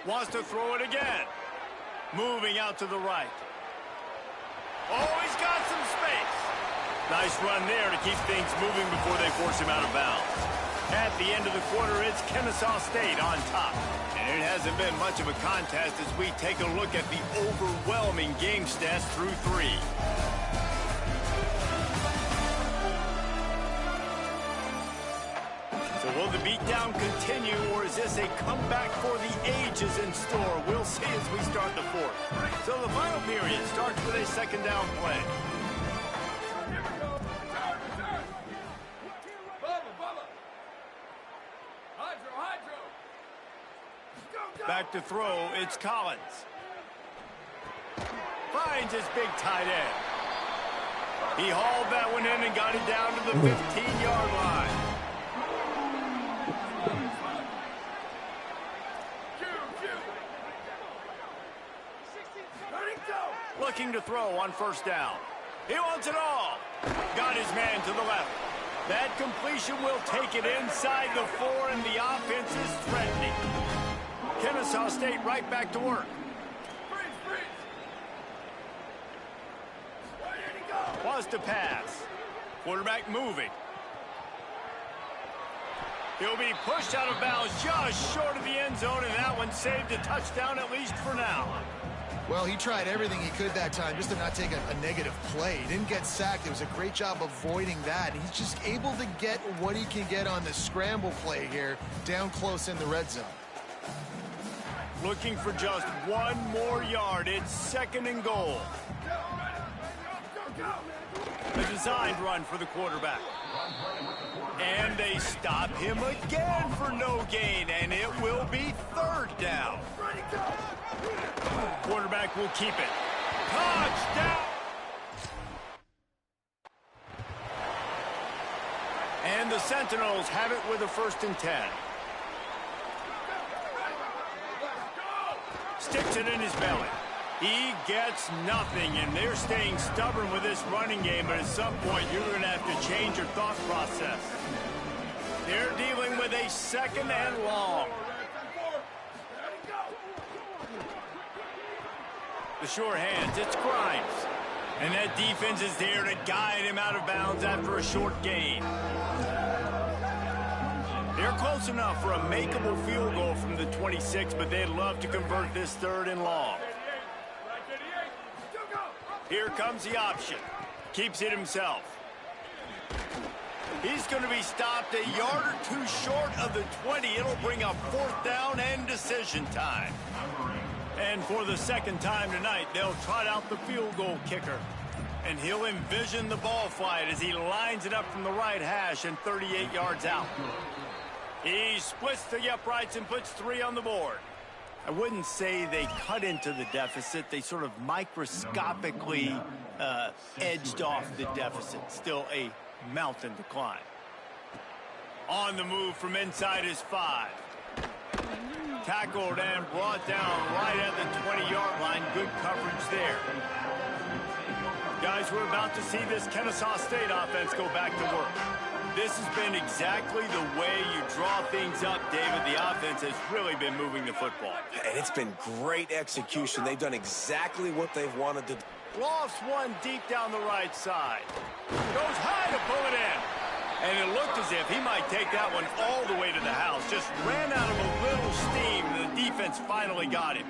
Wants to throw it again. Moving out to the right. Oh, he's got some space. Nice run there to keep things moving before they force him out of bounds. At the end of the quarter, it's Kennesaw State on top. And it hasn't been much of a contest as we take a look at the overwhelming game stats through 3. So will the beatdown continue, or is this a comeback for the ages in store? We'll see as we start the 4th. So the final period starts with a 2nd down play. Back to throw, it's Collins. Finds his big tight end. He hauled that one in and got it down to the 15-yard line. Looking to throw on 1st down. He wants it all. Got his man to the left. That completion will take it inside the 4, and the offense is threatening. Kennesaw State right back to work. Wants to pass. Quarterback moving. He'll be pushed out of bounds just short of the end zone, and that one saved a touchdown at least for now. Well, he tried everything he could that time just to not take a negative play. He didn't get sacked. It was a great job avoiding that. He's just able to get what he can get on the scramble play here down close in the red zone. Looking for just one more yard. It's 2nd and goal. A designed run for the quarterback. And they stop him again for no gain, and it will be 3rd down. Quarterback will keep it. Touchdown! And the Sentinels have it with a 1st and 10. Sticks it in his belly. He gets nothing, and they're staying stubborn with this running game, but at some point you're going to have to change your thought process. They're dealing with a 2nd and long. The sure hands, it's Grimes. And that defense is there to guide him out of bounds after a short gain. They're close enough for a makeable field goal from the 26, but they'd love to convert this 3rd and long. Here comes the option. Keeps it himself. He's going to be stopped a yard or 2 short of the 20. It'll bring up 4th down and decision time. And for the 2nd time tonight, they'll trot out the field goal kicker. And he'll envision the ball flight as he lines it up from the right hash and 38 yards out. He splits the uprights and puts 3 on the board. I wouldn't say they cut into the deficit. They sort of microscopically edged off the deficit. Still a mountain to climb. On the move from inside his 5. Tackled and brought down right at the 20-yard line. Good coverage there. Guys, we're about to see this Kennesaw State offense go back to work. This has been exactly the way you draw things up, David. The offense has really been moving the football. And it's been great execution. They've done exactly what they've wanted to do. Lost one deep down the right side. Goes high to pull it in. And it looked as if he might take that one all the way to the house. Just ran out of a little steam. The defense finally got him.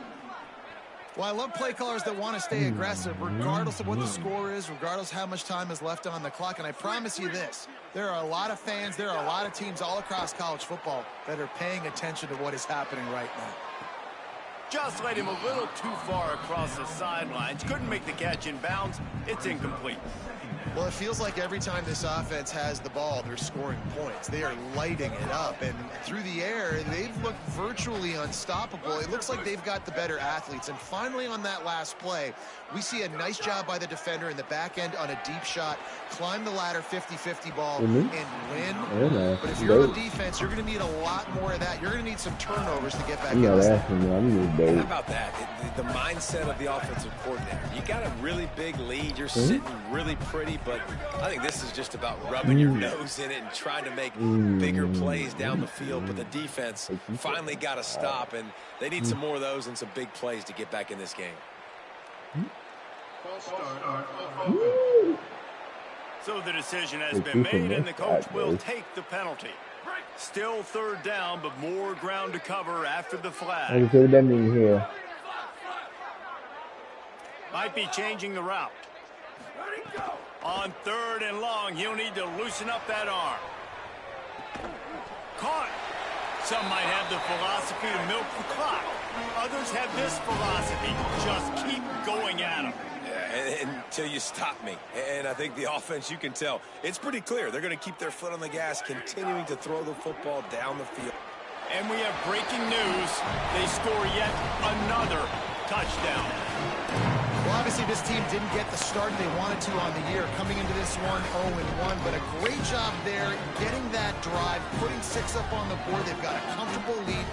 Well, I love play callers that want to stay aggressive regardless of what the score is, regardless how much time is left on the clock. And I promise you this, there are a lot of fans, there are a lot of teams all across college football that are paying attention to what is happening right now. Just led him a little too far across the sidelines. Couldn't make the catch in bounds. It's incomplete. Well, it feels like every time this offense has the ball, they're scoring points. They are lighting it up. And through the air, they've looked virtually unstoppable. It looks like they've got the better athletes. And finally, on that last play, we see a nice job by the defender in the back end on a deep shot, climb the ladder 50-50 ball, and win. But if you're on defense, you're going to need a lot more of that. You're going to need some turnovers to get back in this thing. How about that? The mindset of the offensive coordinator. You got a really big lead. You're sitting really pretty, but I think this is just about rubbing your nose in it and trying to make bigger plays down the field. But the defense finally got a stop, and they need some more of those and some big plays to get back in this game. So the decision has been made, and the coach will take the penalty. Still 3rd down, but more ground to cover after the flag. Might be changing the route. On 3rd and long, he'll need to loosen up that arm. Caught. Some might have the philosophy to milk the clock. Others have this philosophy. Just keep going at them. Until you stop me. And I think the offense, you can tell, it's pretty clear. They're going to keep their foot on the gas, continuing to throw the football down the field. And we have breaking news. They score yet another touchdown. Well, obviously this team didn't get the start they wanted to on the year, coming into this one 0-1, but a great job there getting that drive, putting 6 up on the board. They've got a comfortable lead.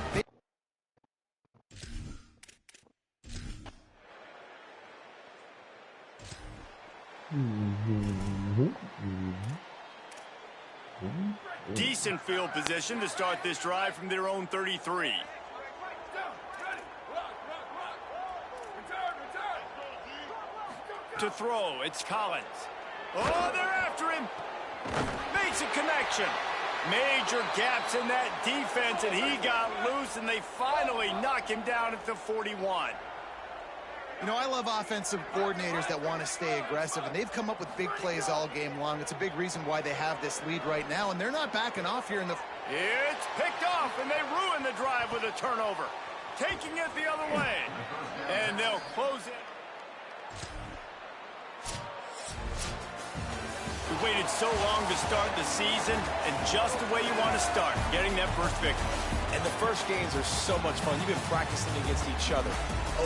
Decent field position to start this drive from their own 33. To throw, it's Collins. Oh, they're after him. Makes a connection. Major gaps in that defense, and he got loose, and they finally knock him down at the 41. You know, I love offensive coordinators that want to stay aggressive, and they've come up with big plays all game long. It's a big reason why they have this lead right now, and they're not backing off here in the... It's picked off, and they ruin the drive with a turnover, taking it the other way. And they'll close it. We waited so long to start the season, and just the way you want to start, getting that first victory. And the first games are so much fun. You've been practicing against each other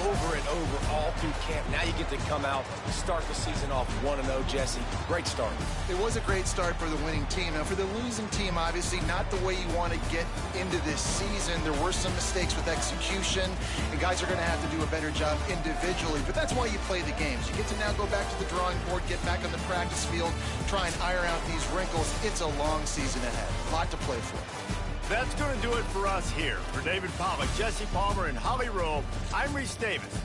over and over all through camp. Now you get to come out and start the season off 1-0, Jesse. Great start. It was a great start for the winning team. Now, for the losing team, obviously not the way you want to get into this season. There were some mistakes with execution, and guys are going to have to do a better job individually. But that's why you play the games. You get to now go back to the drawing board, get back on the practice field, try and iron out these wrinkles. It's a long season ahead. A lot to play for. That's going to do it for us here. For David Pollack, Jesse Palmer, and Holly Rowe, I'm Reese Davis.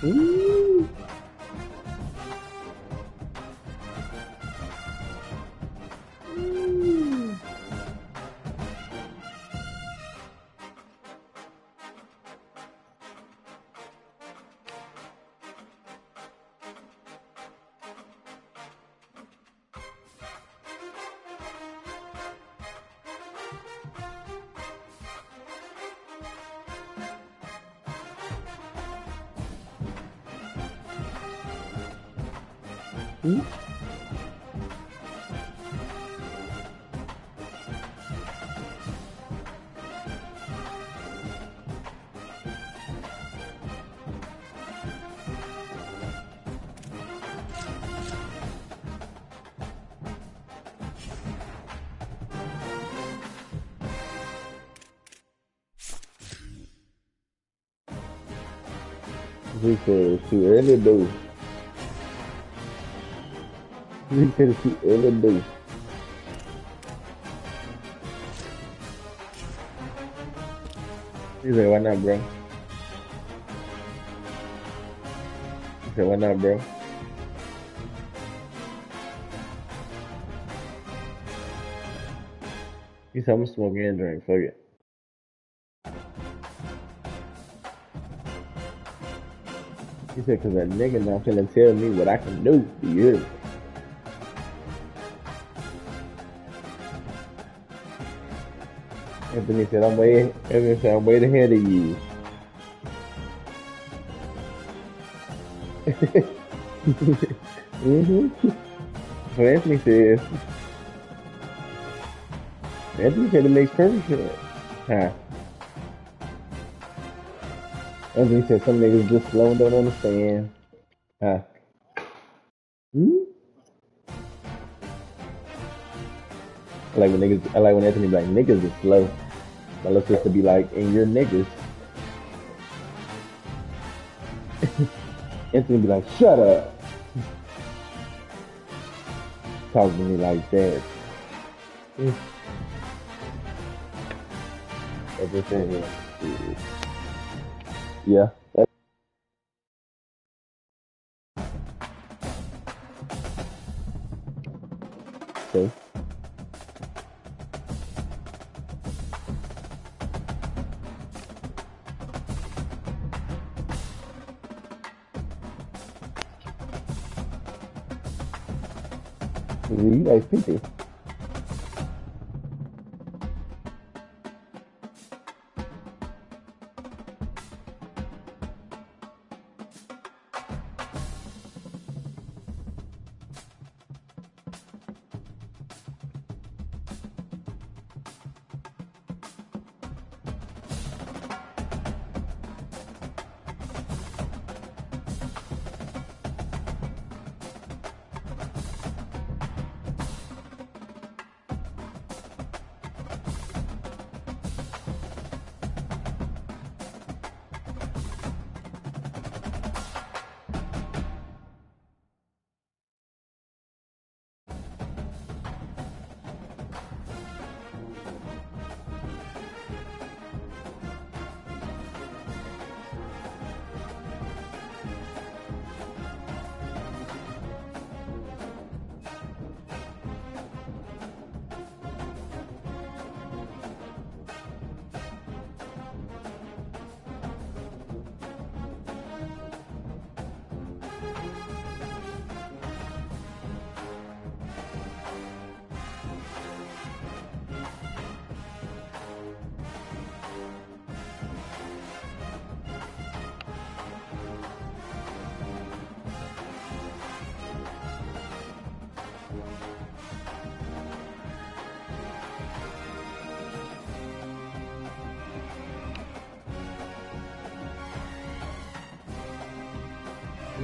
Ooh. Ooh. Ooh. He said it's too early though. He said it's too early though. He said, why not, bro? He said, why not, bro? He said, I'm smoking and drink, fuck it. He said, cause that nigga not finna tell me what I can do. You hear me? Anthony said, I'm way ahead of you. Mm-hmm. So Anthony says, it makes perfect sense. Huh? Anthony said some niggas just slow and don't understand. Huh? Hmm? I like when Anthony be like, niggas is slow. My little sister be like, and you're niggas. Anthony be like, shut up. Talk to me like that. Everything. Yeah. Okay. You guys 50.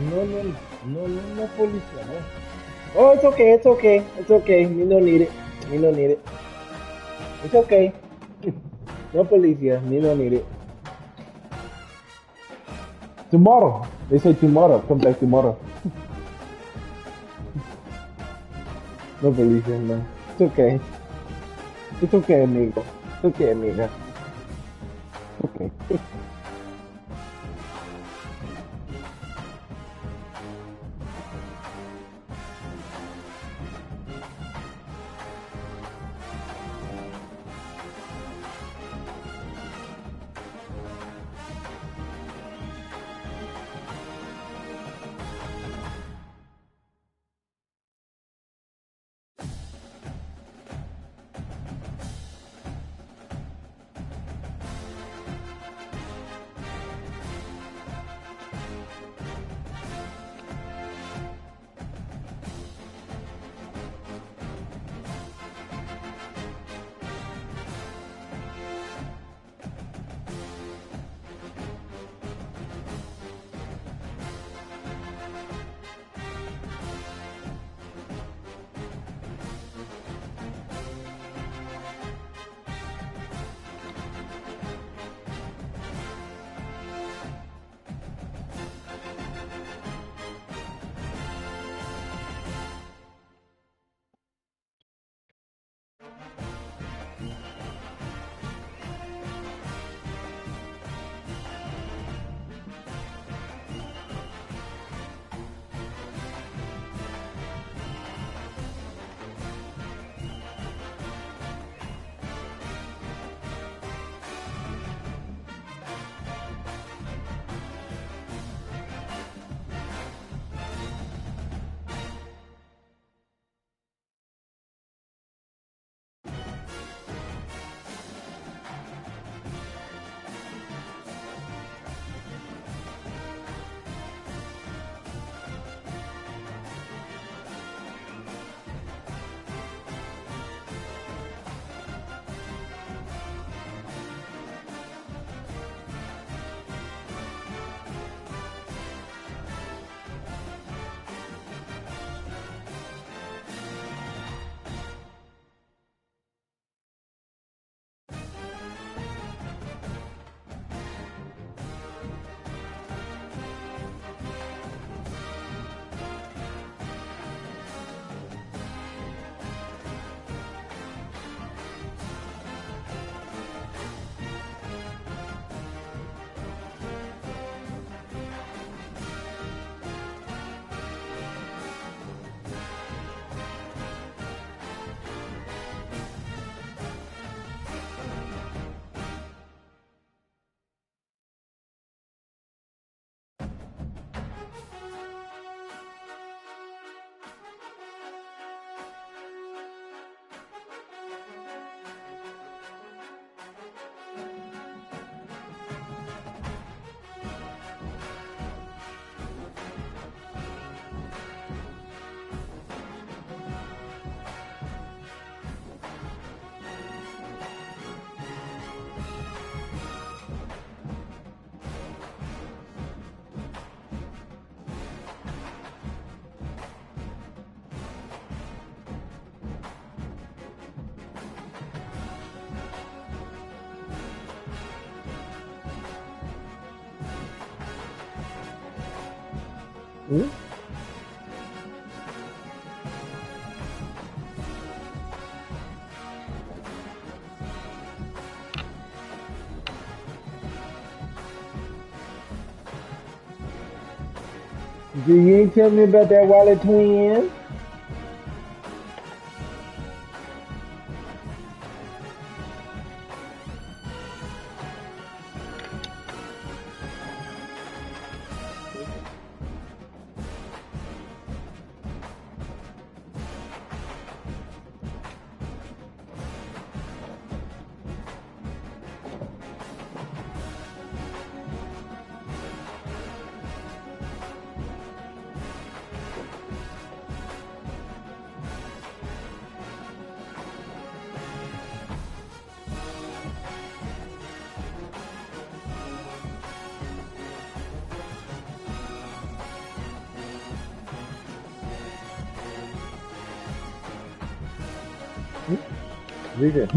No, police. No. Oh, it's okay. Me don't need it. It's okay. No police here. Me don't need it. Tomorrow. They say tomorrow. Come back tomorrow. No police here, man. It's okay. It's okay, amigo. It's okay, amiga. Okay. Hmm? You ain't tell me about that Wallet twin? Read it.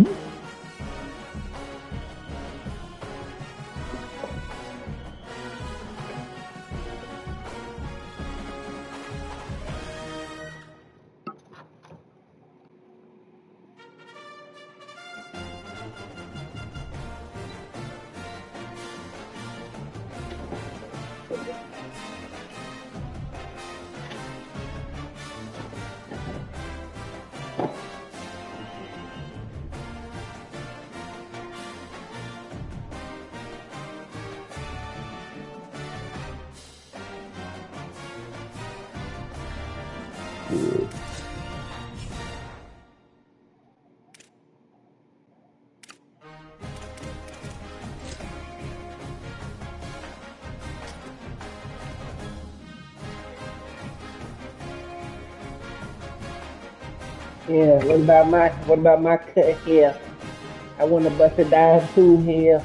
Yeah, what about my cut here? I want to bust a dive too here,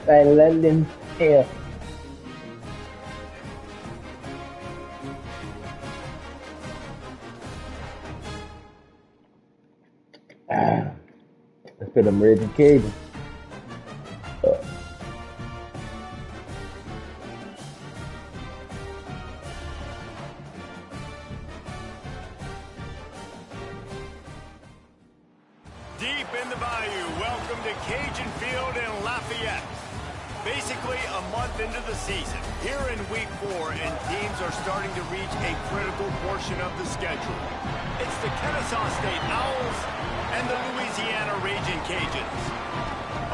like London here. Ah, let's put them Raging Cajun. Deep in the bayou, welcome to Cajun Field in Lafayette. Basically a month into the season, here in week 4, and teams are starting to reach a critical portion of the schedule. It's the Kennesaw State Owls and the Louisiana Raging Cajuns.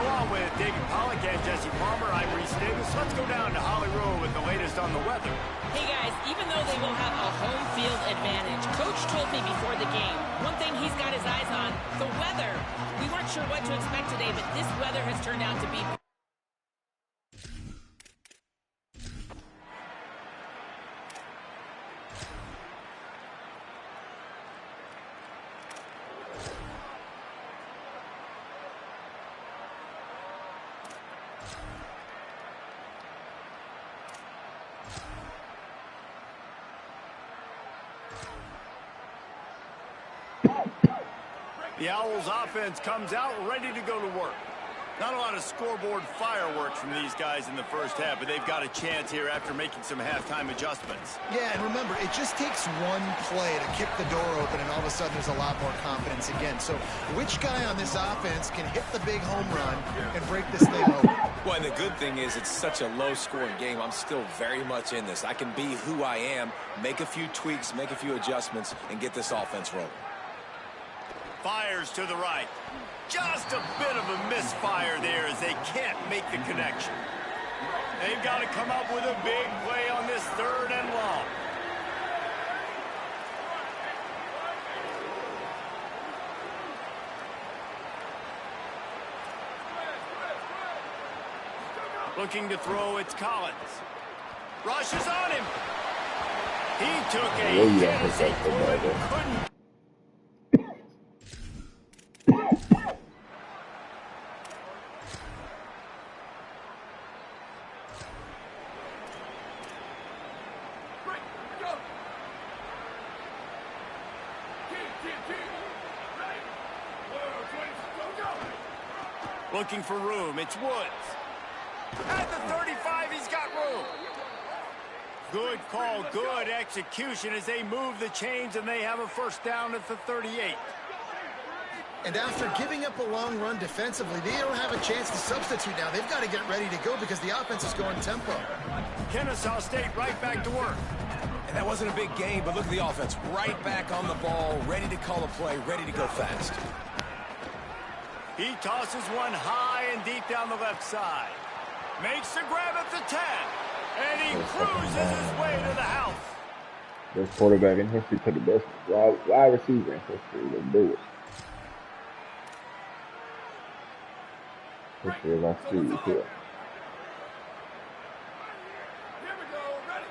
Along with David Pollack and Jesse Palmer, I'm Reese Davis. Let's go down to Hollywood with the latest on the weather. Hey guys, even though they will have a home field advantage, Coach told me before the game, one thing he's got his eyes on, the weather. We weren't sure what to expect today, but this weather has turned out to be... The Owls offense comes out ready to go to work. Not a lot of scoreboard fireworks from these guys in the first half, but they've got a chance here after making some halftime adjustments. Yeah, and remember, it just takes one play to kick the door open, and all of a sudden there's a lot more confidence again. So which guy on this offense can hit the big home run and break this thing open? Well, and the good thing is it's such a low-scoring game. I'm still very much in this. I can be who I am, make a few tweaks, make a few adjustments, and get this offense rolling. Fires to the right. Just a bit of a misfire there as they can't make the connection. They've got to come up with a big play on this 3rd and long. Looking to throw, it's Collins. Rushes on him. He took a hit as he couldn't. Looking for room, it's Woods. At the 35, he's got room. Good call, good execution as they move the chains and they have a first down at the 38. And after giving up a long run defensively, they don't have a chance to substitute now. They've got to get ready to go because the offense is going tempo. Kennesaw State right back to work. And that wasn't a big game, but look at the offense. Right back on the ball, ready to call a play, ready to go fast. He tosses one high and deep down the left side. Makes the grab at the 10. And he cruises his way to the house. Best quarterback in history to the best wide receiver in history. Let's do it. History of our series here. Here we go. Ready?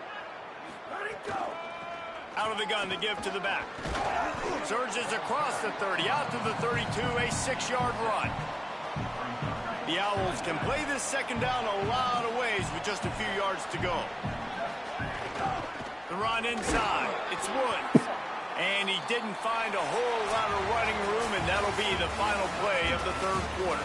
Ready, go. Out of the gun to give to the back. Surges across the 30, out to the 32, a 6-yard run. The Owls can play this second down a lot of ways with just a few yards to go. The run inside, it's Woods. And he didn't find a whole lot of running room, and that'll be the final play of the third quarter.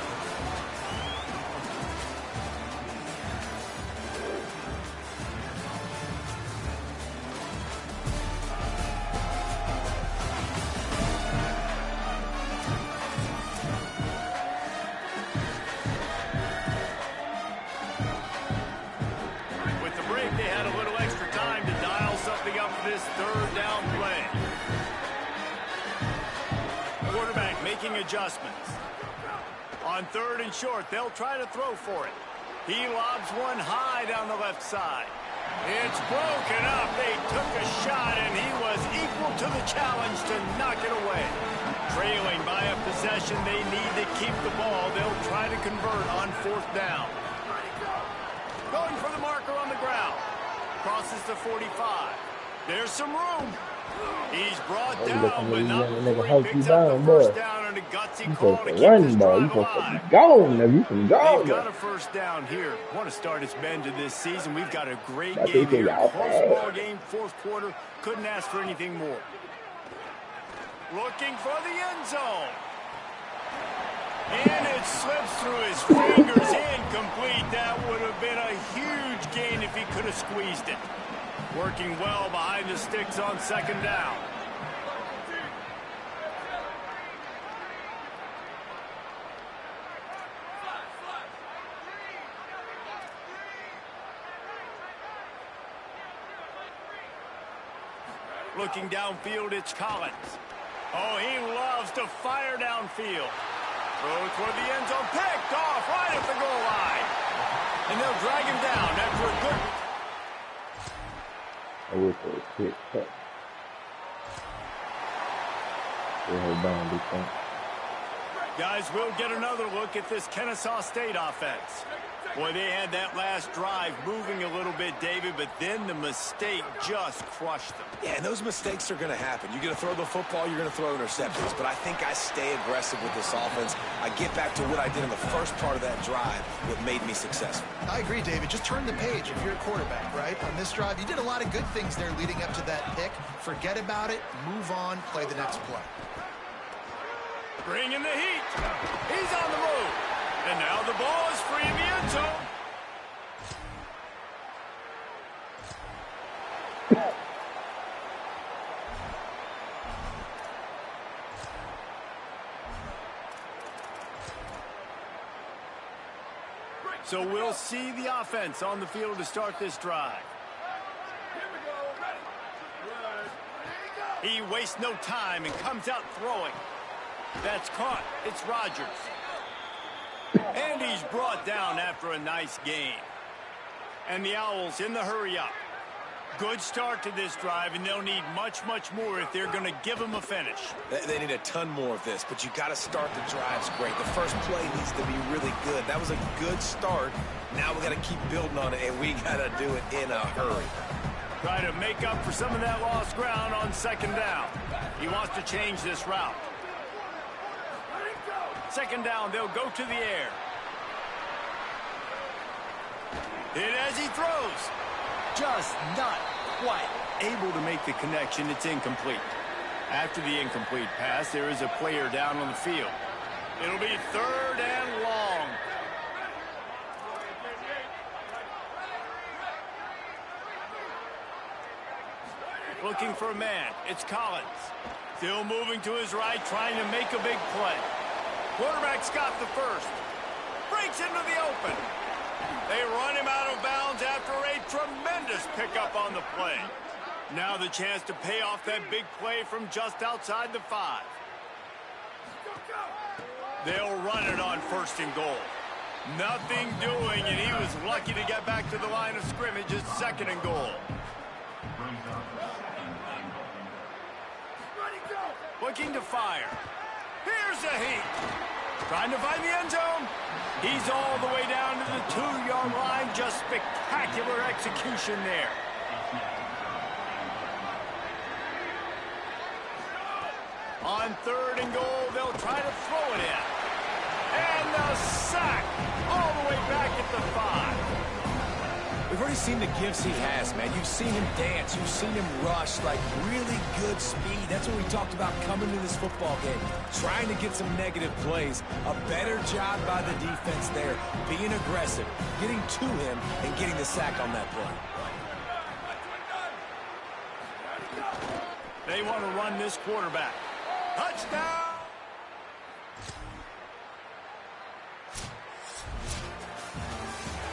Adjustments. On third and short, they'll try to throw for it. He lobs one high down the left side. It's broken up. They took a shot, and he was equal to the challenge to knock it away. Trailing by a possession, they need to keep the ball. They'll try to convert on fourth down. Going for the marker on the ground. Crosses the 45. There's some room. He's brought down, but not before he picks up the first down on a gutsy call to keep this drive alive. They've got a first down here. What a start it's been to this season. We've got a great game here. Close ball game, fourth quarter. Couldn't ask for anything more. Looking for the end zone. And it slips through his fingers. Incomplete. That would have been a huge gain if he could have squeezed it. Working well behind the sticks on second down. Looking downfield, it's Collins. Oh, he loves to fire downfield. Throw toward the end zone, picked off right at the goal line. And they'll drag him down after a good... I wish it was quick cut. Guys, we'll get another look at this Kennesaw State offense. Boy, they had that last drive moving a little bit, David, but then the mistake just crushed them. Yeah, and those mistakes are going to happen. You're going to throw the football, you're going to throw interceptions. But I think I stay aggressive with this offense. I get back to what I did in the first part of that drive, what made me successful. I agree, David. Just turn the page if you're a quarterback, right? On this drive, you did a lot of good things there leading up to that pick. Forget about it, move on, play the next play. Bring in the heat. He's on the move. And now the ball is free in the end zone. So we'll see the offense on the field to start this drive. Here we go. Ready. Good. He wastes no time and comes out throwing. That's caught. It's Rodgers. And he's brought down after a nice game. And the Owls in the hurry up. Good start to this drive, and they'll need much, much more if they're going to give them a finish. They need a ton more of this, but you got to start the drives great. The first play needs to be really good. That was a good start. Now we got to keep building on it, and we got to do it in a hurry. Try to make up for some of that lost ground on second down. He wants to change this route. Second down, they'll go to the air. Hit as he throws. Just not quite able to make the connection. It's incomplete. After the incomplete pass, there is a player down on the field. It'll be third and long. looking for a man. It's Collins. Still moving to his right, trying to make a big play. Quarterback's got the first. Breaks into the open. They run him out of bounds after a tremendous pickup on the play. Now the chance to pay off that big play from just outside the 5. They'll run it on 1st and goal. Nothing doing, and he was lucky to get back to the line of scrimmage at 2nd and goal. Looking to fire. Here's a heat. Trying to find the end zone. He's all the way down to the 2-yard line. Just spectacular execution there. On 3rd and goal, they'll try to throw it in. And the sack all the way back at the 5. We've already seen the gifts he has, man. You've seen him dance. You've seen him rush, like really good speed. That's what we talked about coming to this football game. Trying to get some negative plays. A better job by the defense there. Being aggressive, getting to him, and getting the sack on that play. They want to run this quarterback. Touchdown!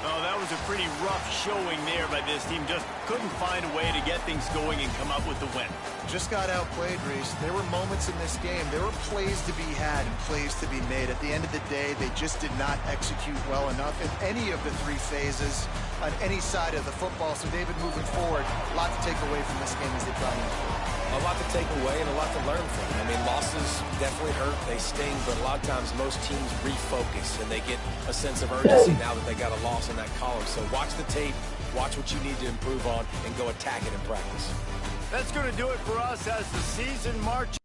Oh, that was a pretty rough showing there by this team. Just couldn't find a way to get things going and come up with the win. Just got outplayed, Reese. There were moments in this game. There were plays to be had and plays to be made. At the end of the day, they just did not execute well enough in any of the 3 phases on any side of the football. So, David, moving forward, a lot to take away from this game as they try and improve. A lot to take away and a lot to learn from. I mean, losses definitely hurt. They sting, but a lot of times most teams refocus and they get a sense of urgency now that they got a loss in that column. So watch the tape, watch what you need to improve on, and go attack it in practice. That's going to do it for us as the season marches.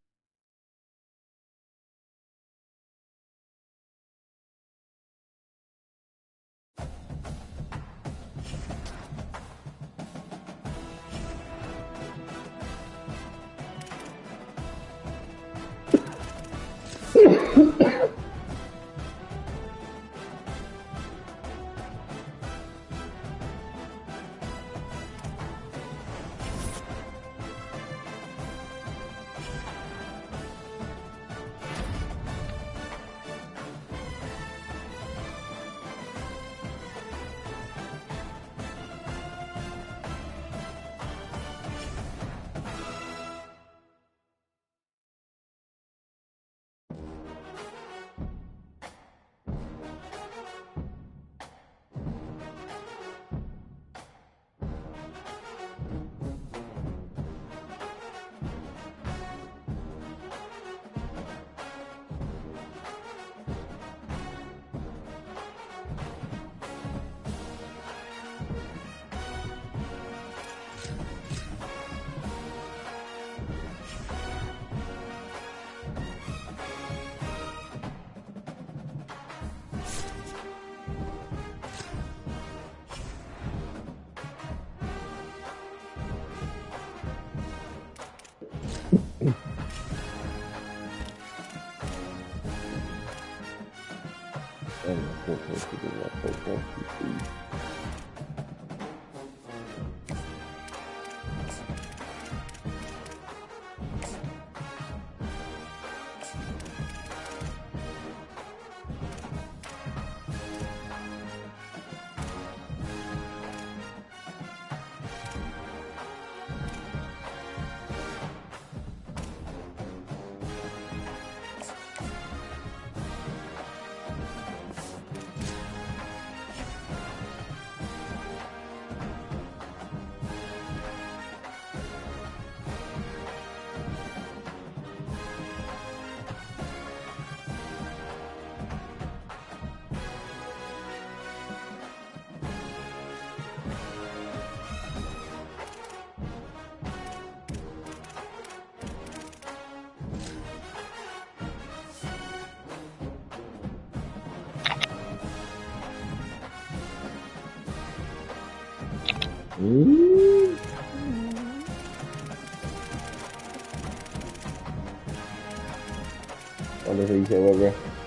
Wonder who you said what, bro?